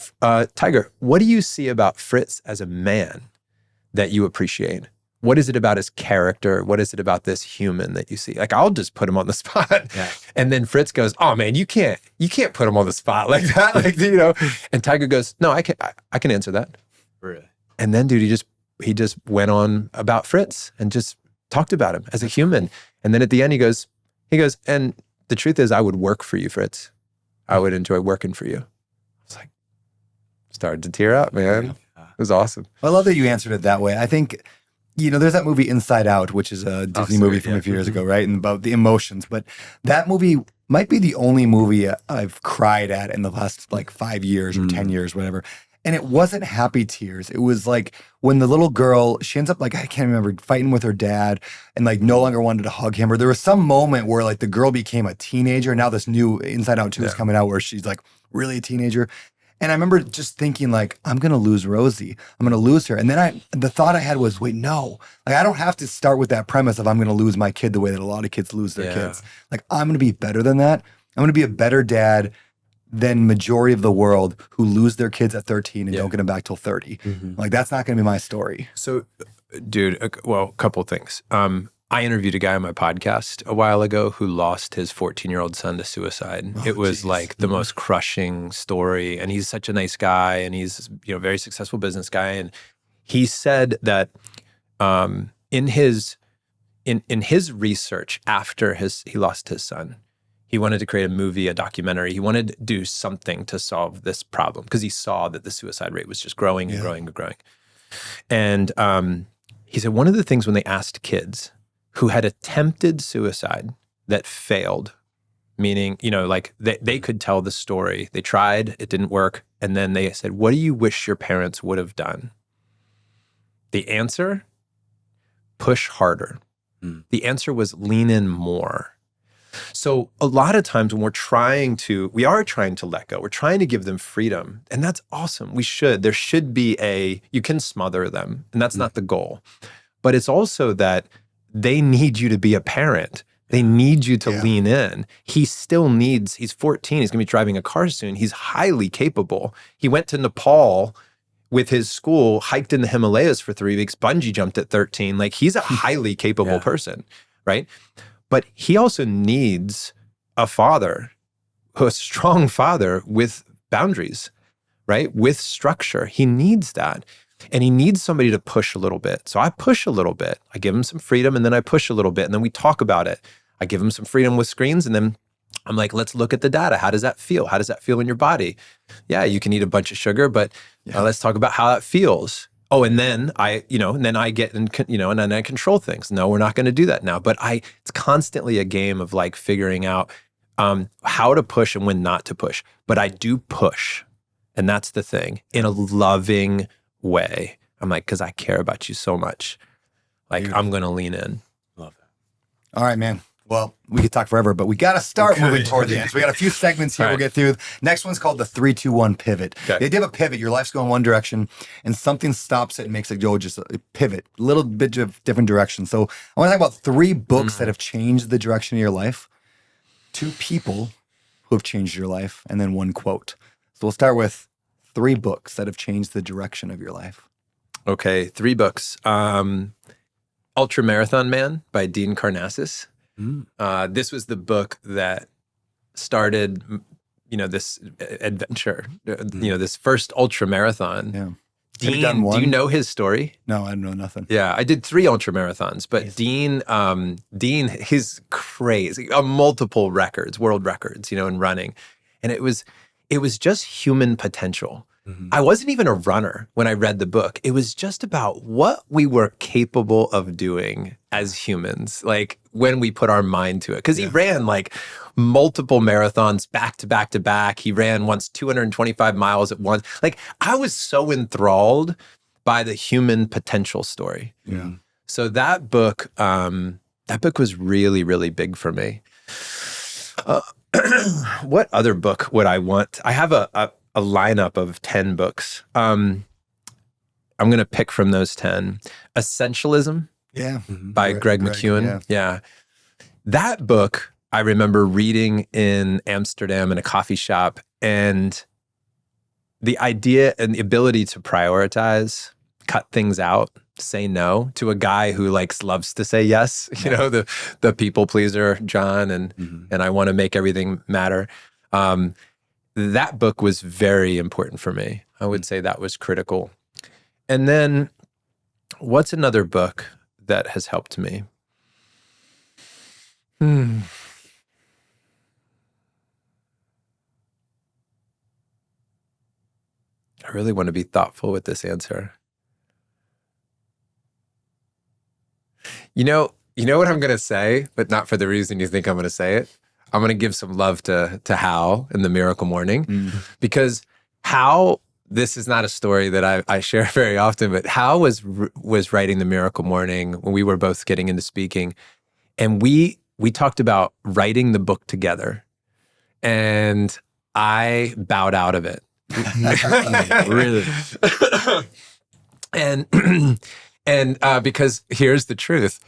Speaker 1: Tiger, what do you see about Fritz as a man that you appreciate? What is it about his character? What is it about this human that you see? Like, I'll just put him on the spot.
Speaker 3: Yeah.
Speaker 1: And then Fritz goes, oh man, you can't put him on the spot like that. Like, and Tiger goes, no, I can answer that.
Speaker 3: Really?
Speaker 1: And then dude, he just went on about Fritz and just talked about him as a human. And then at the end he goes, and the truth is I would work for you, Fritz. I would enjoy working for you. I was like, started to tear up, man. It was awesome.
Speaker 2: I love that you answered it that way. I think, there's that movie Inside Out, which is a Disney movie from a few years ago, right? And about the emotions. But that movie might be the only movie I've cried at in the last 5 years or 10 years, whatever. And it wasn't happy tears. It was like when the little girl, she ends up I can't remember, fighting with her dad and no longer wanted to hug him. Or there was some moment where the girl became a teenager. And now this new Inside Out 2 is coming out where she's really a teenager. And I remember just thinking I'm going to lose Rosie. I'm going to lose her. And then the thought I had was, wait, no. I don't have to start with that premise of I'm going to lose my kid the way that a lot of kids lose their kids. I'm going to be better than that. I'm going to be a better dad than majority of the world who lose their kids at 13 and don't get them back till 30. Mm-hmm. That's not going to be my story.
Speaker 1: So, dude, a couple of things. I interviewed a guy on my podcast a while ago who lost his 14-year-old son to suicide. It was the most crushing story. And he's such a nice guy, and he's a very successful business guy. And he said that in his research after he lost his son, he wanted to create a movie, a documentary. He wanted to do something to solve this problem because he saw that the suicide rate was just growing and growing and growing. And he said one of the things when they asked kids who had attempted suicide that failed, meaning, they could tell the story. They tried, it didn't work. And then they said, what do you wish your parents would have done? The answer, push harder. The answer was lean in more. So a lot of times when we are trying to let go, we're trying to give them freedom, and that's awesome. We should. There should be you can smother them, and that's not the goal. But it's also that they need you to be a parent. They need you to lean in. He's 14. He's going to be driving a car soon. He's highly capable. He went to Nepal with his school, hiked in the Himalayas for 3 weeks, bungee jumped at 13. He's a highly capable person, right? But he also needs a strong father with boundaries, right? With structure. He needs that. And he needs somebody to push a little bit. So I push a little bit. I give him some freedom, and then I push a little bit, and then we talk about it. I give him some freedom with screens, and then I'm like, let's look at the data. How does that feel? How does that feel in your body? Yeah, you can eat a bunch of sugar, but let's talk about how that feels. Oh, and then I get and then I control things. No, we're not going to do that now. But it's constantly a game of figuring out how to push and when not to push. But I do push, and that's the thing, in a loving way. I'm because I care about you so much. I'm going to lean in.
Speaker 3: Love it.
Speaker 2: All right, man. Well, we could talk forever, but we got to start moving toward the end. So we got a few segments here
Speaker 1: All
Speaker 2: we'll
Speaker 1: right.
Speaker 2: get through. Next one's called the 3-2-1 pivot.
Speaker 1: Okay.
Speaker 2: The idea of a pivot, your life's going one direction and something stops it and makes it go just a pivot, a little bit of different direction. So I want to talk about 3 books that have changed the direction of your life, 2 people who have changed your life, and then 1 quote. So we'll start with 3 books that have changed the direction of your life.
Speaker 1: Okay, 3 books. Ultra Marathon Man by Dean Karnazes. This was the book that started, this adventure, this first ultra marathon.
Speaker 2: Yeah.
Speaker 1: Dean,
Speaker 2: Have you done one?
Speaker 1: do you know his story?
Speaker 2: No, I know nothing.
Speaker 1: Yeah, I did 3 ultra marathons, but Dean, he's crazy, multiple records, world records, in running, and it was just human potential. I wasn't even a runner when I read the book. It was just about what we were capable of doing as humans, like when we put our mind to it. Because he ran like multiple marathons back to back to back. He ran once 225 miles at once. Like I was so enthralled by the human potential story.
Speaker 2: Yeah.
Speaker 1: So that book was really, really big for me. What other book would I want? I have a lineup of 10 books. I'm going to pick from those 10. Essentialism by Greg McKeown. Yeah. That book, I remember reading in Amsterdam in a coffee shop, and the idea and the ability to prioritize, cut things out, say no to a guy who loves to say yes, the people pleaser, John, and I want to make everything matter. That book was very important for me. I would say that was critical. And then what's another book that has helped me? I really want to be thoughtful with this answer. You know what I'm going to say, but not for the reason you think I'm going to say it. I'm going to give some love to Hal in The Miracle Morning, because Hal, this is not a story that I share very often, but Hal was writing The Miracle Morning when we were both getting into speaking, and we talked about writing the book together, and I bowed out of it. Really? And because here's the truth.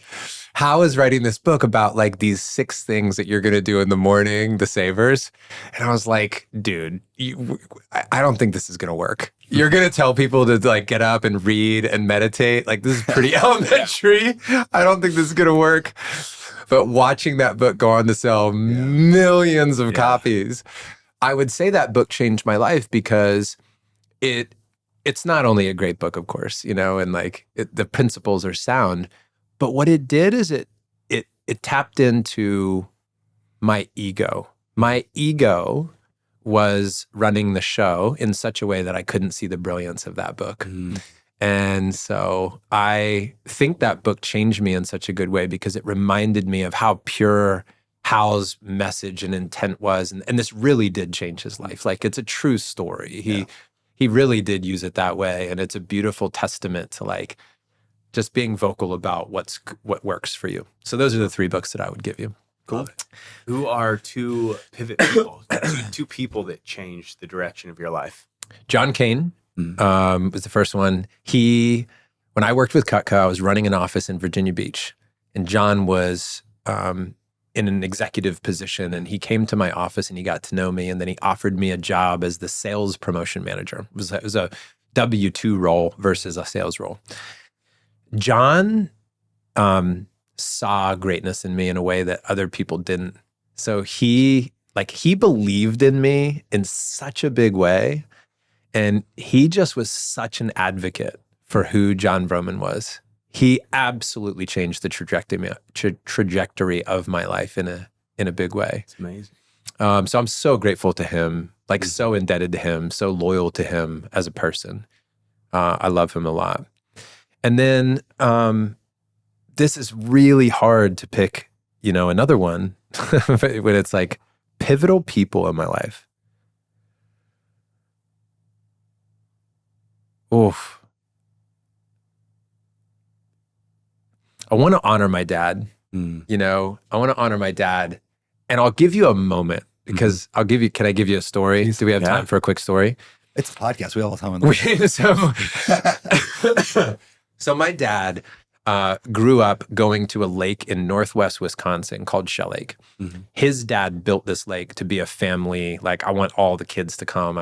Speaker 1: Hal is writing this book about these 6 things that you're going to do in the morning, the savers. And I was like, dude, I don't think this is going to work. You're going to tell people to get up and read and meditate. This is pretty elementary. I don't think this is going to work. But watching that book go on to sell millions of copies, I would say that book changed my life, because it's not only a great book, of course, and the principles are sound, but what it did is it tapped into my ego. My ego was running the show in such a way that I couldn't see the brilliance of that book. And so I think that book changed me in such a good way, because it reminded me of how pure Hal's message and intent was. And this really did change his life. It's a true story. He really did use it that way. And it's a beautiful testament to just being vocal about what works for you. So those are the 3 books that I would give you.
Speaker 3: Cool. Who are 2 pivot people, 2 people that changed the direction of your life?
Speaker 1: John Kane was the first one. When I worked with Cathcart, I was running an office in Virginia Beach, and John was in an executive position, and he came to my office and he got to know me, and then he offered me a job as the sales promotion manager. It was a W-2 role versus a sales role. John saw greatness in me in a way that other people didn't. So he believed in me in such a big way, and he just was such an advocate for who John Vroman was. He absolutely changed the trajectory of my life in a big way.
Speaker 3: It's amazing.
Speaker 1: So I'm so grateful to him, so indebted to him, so loyal to him as a person. I love him a lot. And then this is really hard to pick, another one when it's pivotal people in my life. Oof. I want to honor my dad. You know, I want to honor my dad. And I'll give you a moment because can I give you a story? Do we have time for a quick story?
Speaker 2: It's a podcast. We all have time on the
Speaker 1: So my dad grew up going to a lake in northwest Wisconsin called Shell Lake. His dad built this lake to be a family, like I want all the kids to come.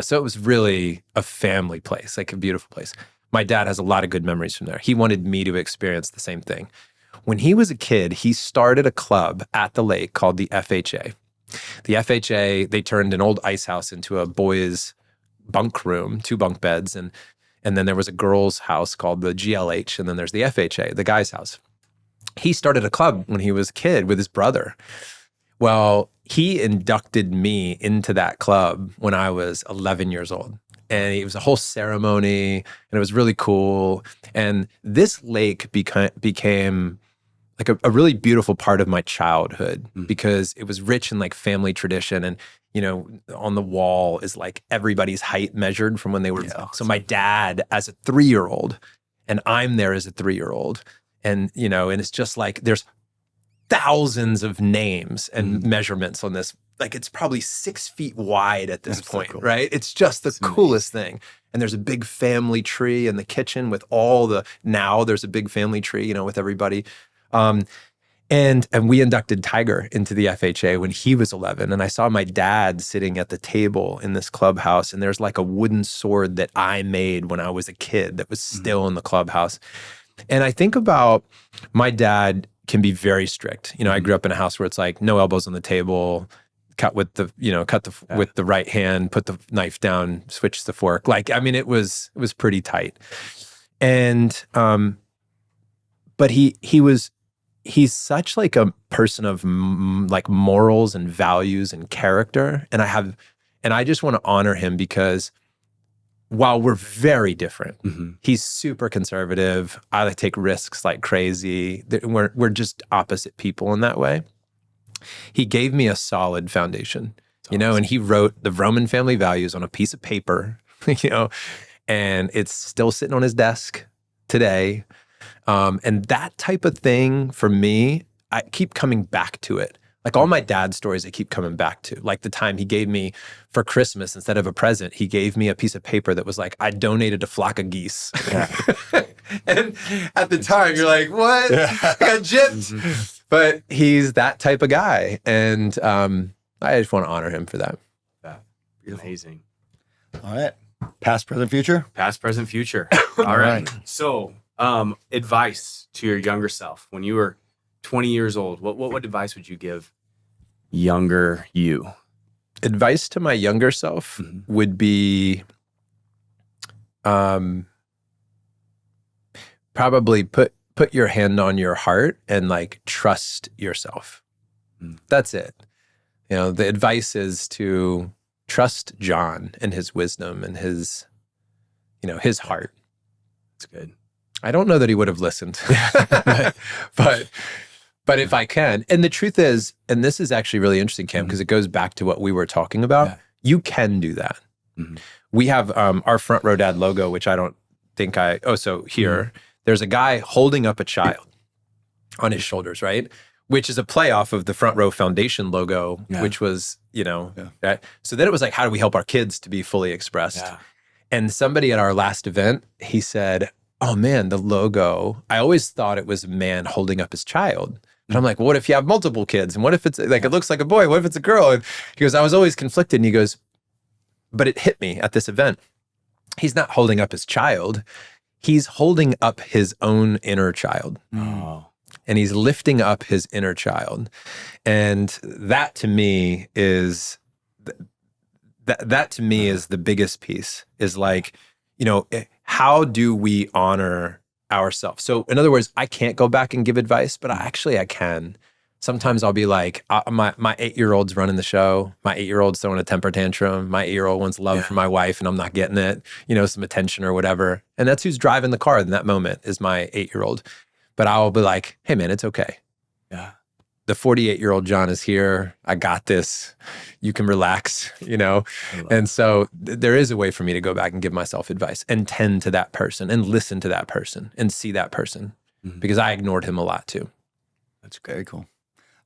Speaker 1: So it was really a family place, like a beautiful place. My dad has a lot of good memories from there. He wanted me to experience the same thing. When he was a kid, he started a club at the lake called the FHA. The FHA, they turned an old ice house into a boys' bunk room, 2 bunk beds, and then there was a girls' house called the GLH, and then there's the FHA, the guys' house. He started a club when he was a kid with his brother. Well, he inducted me into that club when I was 11 years old. And it was a whole ceremony, and it was really cool. And this lake became like a really beautiful part of my childhood because it was rich in like family tradition. And, you know, on the wall is like everybody's height measured from when they were. So my dad as a 3-year-old, and I'm there as a 3-year-old. And, you know, and it's just like there's thousands of names and measurements on this. Like it's probably 6 feet wide at this point, so cool. Right? It's just the coolest thing. And there's a big family tree in the kitchen with there's a big family tree, you know, with everybody. And we inducted Tiger into the FHA when he was 11. And I saw my dad sitting at the table in this clubhouse, and there's like a wooden sword that I made when I was a kid that was still in the clubhouse. And I think about my dad can be very strict. You know, I grew up in a house where it's like no elbows on the table, with the right hand, put the knife down, switch the fork. Like, I mean, it was pretty tight. And, but he's such like a person of like morals and values and character. And I just want to honor him because while we're very different, he's super conservative. I take risks like crazy. We're just opposite people in that way. He gave me a solid foundation, you know, and he wrote the Vroman family values on a piece of paper, you know, and it's still sitting on his desk today. And that type of thing for me, I keep coming back to it. Like all my dad's stories, I keep coming back to. Like the time he gave me for Christmas, instead of a present, he gave me a piece of paper that was like, I donated a flock of geese. And at the time, you're like, what? I got gypped. But he's that type of guy. And I just want to honor him for that.
Speaker 3: Yeah. Amazing.
Speaker 2: All right. Past, present, future?
Speaker 3: Past, present, future. All right. So advice to your younger self when you were 20 years old, what advice would you give younger you?
Speaker 1: Advice to my younger self would be probably put your hand on your heart and like trust yourself. That's it. You know, the advice is to trust John and his wisdom and his heart.
Speaker 3: That's good.
Speaker 1: I don't know that he would have listened, but if I can, and the truth is, and this is actually really interesting, Cam, because it goes back to what we were talking about. You can do that. We have our Front Row Dad logo, which I don't think there's a guy holding up a child on his shoulders, right? Which is a play off of the Front Row Foundation logo, which was, right? So then it was like, how do we help our kids to be fully expressed? Yeah. And somebody at our last event, he said, oh man, the logo, I always thought it was a man holding up his child. But I'm like, well, what if you have multiple kids? And what if it's like, it looks like a boy? What if it's a girl? And he goes, I was always conflicted. And he goes, but it hit me at this event. He's not holding up his child. He's holding up his own inner child. Oh. And he's lifting up his inner child. And that to me is, that to me is the biggest piece, is like, how do we honor ourselves? So in other words, I can't go back and give advice, but I can. Sometimes I'll be like, my 8-year-old's running the show. My 8-year-old's throwing a temper tantrum. My 8-year-old wants love from my wife and I'm not getting it, some attention or whatever. And that's who's driving the car in that moment, is my 8-year-old. But I'll be like, hey man, it's okay. Yeah. The 48-year-old John is here. I got this. You can relax, And so there is a way for me to go back and give myself advice and tend to that person and listen to that person and see that person, because I ignored him a lot too.
Speaker 3: That's great.
Speaker 2: Very cool.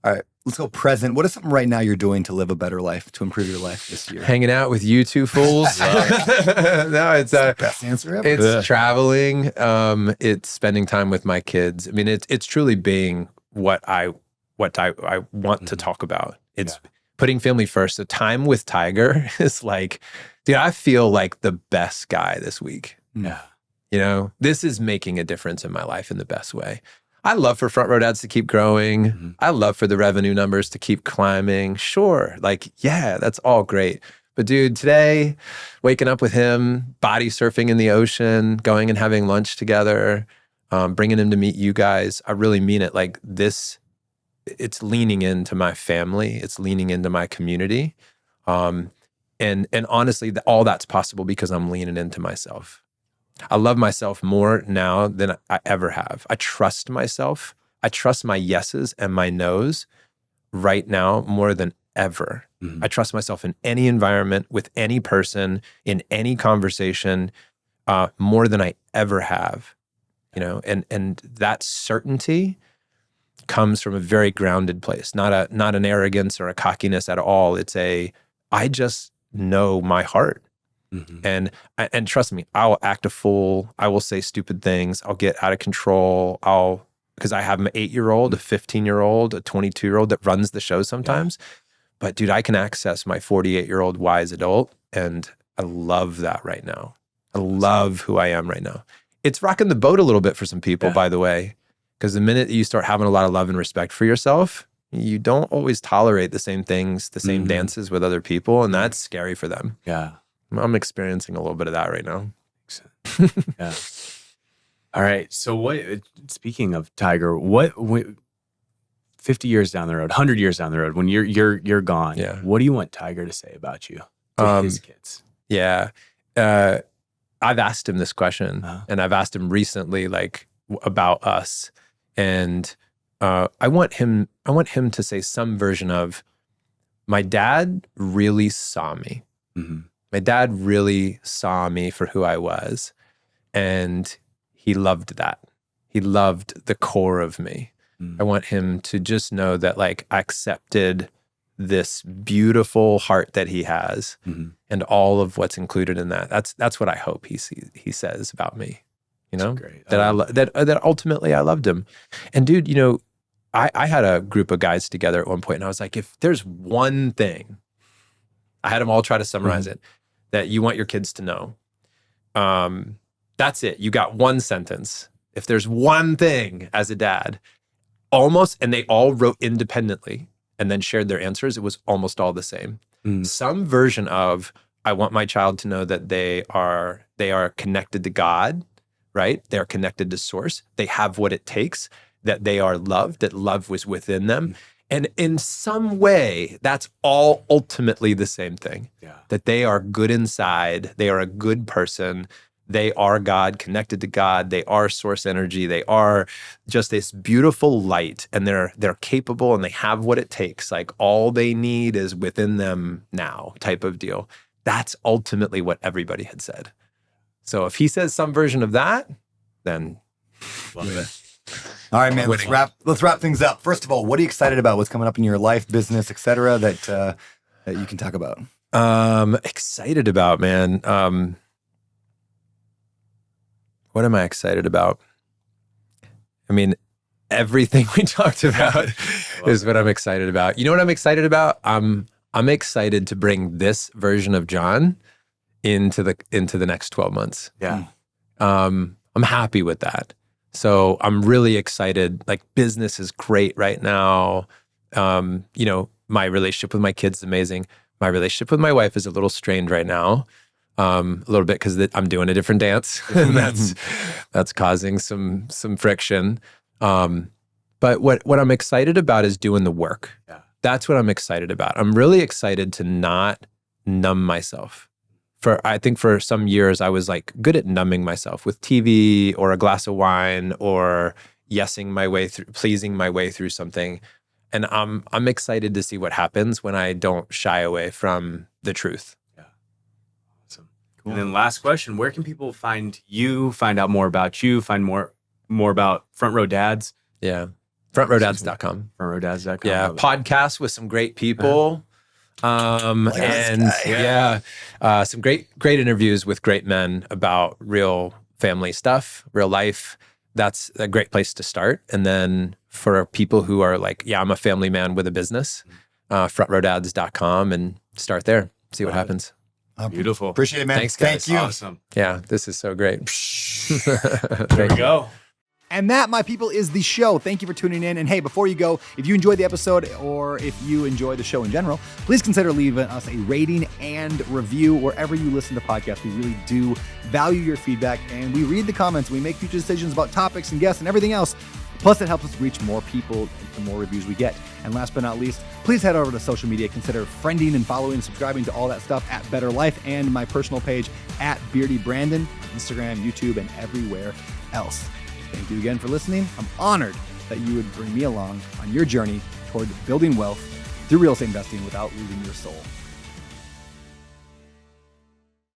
Speaker 2: All right, let's go present. What is something right now you're doing to live a better life, to improve your life this year?
Speaker 1: Hanging out with you two fools. No, it's
Speaker 2: Best answer ever.
Speaker 1: it's traveling. It's spending time with my kids. I mean, it's truly being what I want to talk about. It's putting family first. The time with Tiger is like, dude, I feel like the best guy this week.
Speaker 3: Yeah.
Speaker 1: You know, this is making a difference in my life in the best way. I love for Front Row Dads to keep growing. I love for the revenue numbers to keep climbing. Sure. Like, yeah, that's all great. But dude, today, waking up with him, body surfing in the ocean, going and having lunch together, bringing him to meet you guys, I really mean it. Like this, it's leaning into my family. It's leaning into my community. And honestly, all that's possible because I'm leaning into myself. I love myself more now than I ever have. I trust myself. I trust my yeses and my nos right now more than ever. I trust myself in any environment, with any person, in any conversation, more than I ever have. You know, and that certainty comes from a very grounded place, not an arrogance or a cockiness at all. It's I just know my heart. And trust me, I'll act a fool. I will say stupid things. I'll get out of control. Because I have an 8-year-old, a 15-year-old, a 22-year-old that runs the show sometimes. But dude, I can access my 48-year-old wise adult. And I love that right now. I love who I am right now. It's rocking the boat a little bit for some people, by the way. Because the minute you start having a lot of love and respect for yourself, you don't always tolerate the same things, the same dances with other people. And that's scary for them.
Speaker 3: Yeah.
Speaker 1: I'm experiencing a little bit of that right now.
Speaker 3: Yeah. All right. So speaking of Tiger, 50 years down the road, 100 years down the road, when you're gone, what do you want Tiger to say about you to his kids?
Speaker 1: Yeah. I've asked him this question and I've asked him recently, like about us. And I want him to say some version of, my dad really saw me. My dad really saw me for who I was, and he loved that. He loved the core of me. I want him to just know that, like, I accepted this beautiful heart that he has, and all of what's included in that. That's what I hope he says about me. You know, that ultimately I loved him. And dude, you know, I had a group of guys together at one point, and I was like, if there's one thing, I had them all try to summarize it, that you want your kids to know. That's it. You got one sentence. If there's one thing as a dad, and they all wrote independently and then shared their answers, it was almost all the same. Some version of, I want my child to know that they are connected to God, right? They're connected to source. They have what it takes, that they are loved, that love was within them. And in some way, that's all ultimately the same thing. That they are good inside, they are a good person, they are God, connected to God, they are source energy, they are just this beautiful light, and they're capable and they have what it takes. Like all they need is within them now, type of deal. That's ultimately what everybody had said. So if he says some version of that, then love it.
Speaker 2: All right, man. Let's wrap things up. First of all, what are you excited about? What's coming up in your life, business, et cetera, that you can talk about?
Speaker 1: Excited about, man. What am I excited about? I mean, everything we talked about is what I'm excited about. You know what I'm excited about? I'm excited to bring this version of John into the next 12 months.
Speaker 3: Yeah.
Speaker 1: I'm happy with that. So I'm really excited. Like, business is great right now. You know, my relationship with my kids is amazing. My relationship with my wife is a little strained right now, a little bit because I'm doing a different dance. that's causing some friction. But what I'm excited about is doing the work.
Speaker 3: Yeah.
Speaker 1: That's what I'm excited about. I'm really excited to not numb myself. I think for some years I was like good at numbing myself with TV or a glass of wine or pleasing my way through something. And I'm excited to see what happens when I don't shy away from the truth.
Speaker 3: Yeah. Awesome. Cool. And then last question, where can people find you, find out more about you, find more about Front Row Dads?
Speaker 1: Yeah. FrontRowDads.com.
Speaker 3: FrontRowDads.com.
Speaker 1: Yeah, podcast with some great people. Some great interviews with great men about real family stuff, real life. That's a great place to start. And then for people who are like, yeah, I'm a family man with a business, FrontRowDads.com, and start there. See what happens.
Speaker 3: Beautiful.
Speaker 2: Appreciate it, man.
Speaker 1: Thanks, guys.
Speaker 2: Thank you.
Speaker 3: Awesome.
Speaker 1: Yeah, this is so great.
Speaker 3: There we go.
Speaker 4: And that, my people, is the show. Thank you for tuning in. And hey, before you go, if you enjoyed the episode or if you enjoy the show in general, please consider leaving us a rating and review wherever you listen to podcasts. We really do value your feedback, and we read the comments. We make future decisions about topics and guests and everything else. Plus, it helps us reach more people the more reviews we get. And last but not least, please head over to social media. Consider friending and following and subscribing to all that stuff at Better Life and my personal page at Beardy Brandon, Instagram, YouTube, and everywhere else. Thank you again for listening. I'm honored that you would bring me along on your journey toward building wealth through real estate investing without losing your soul.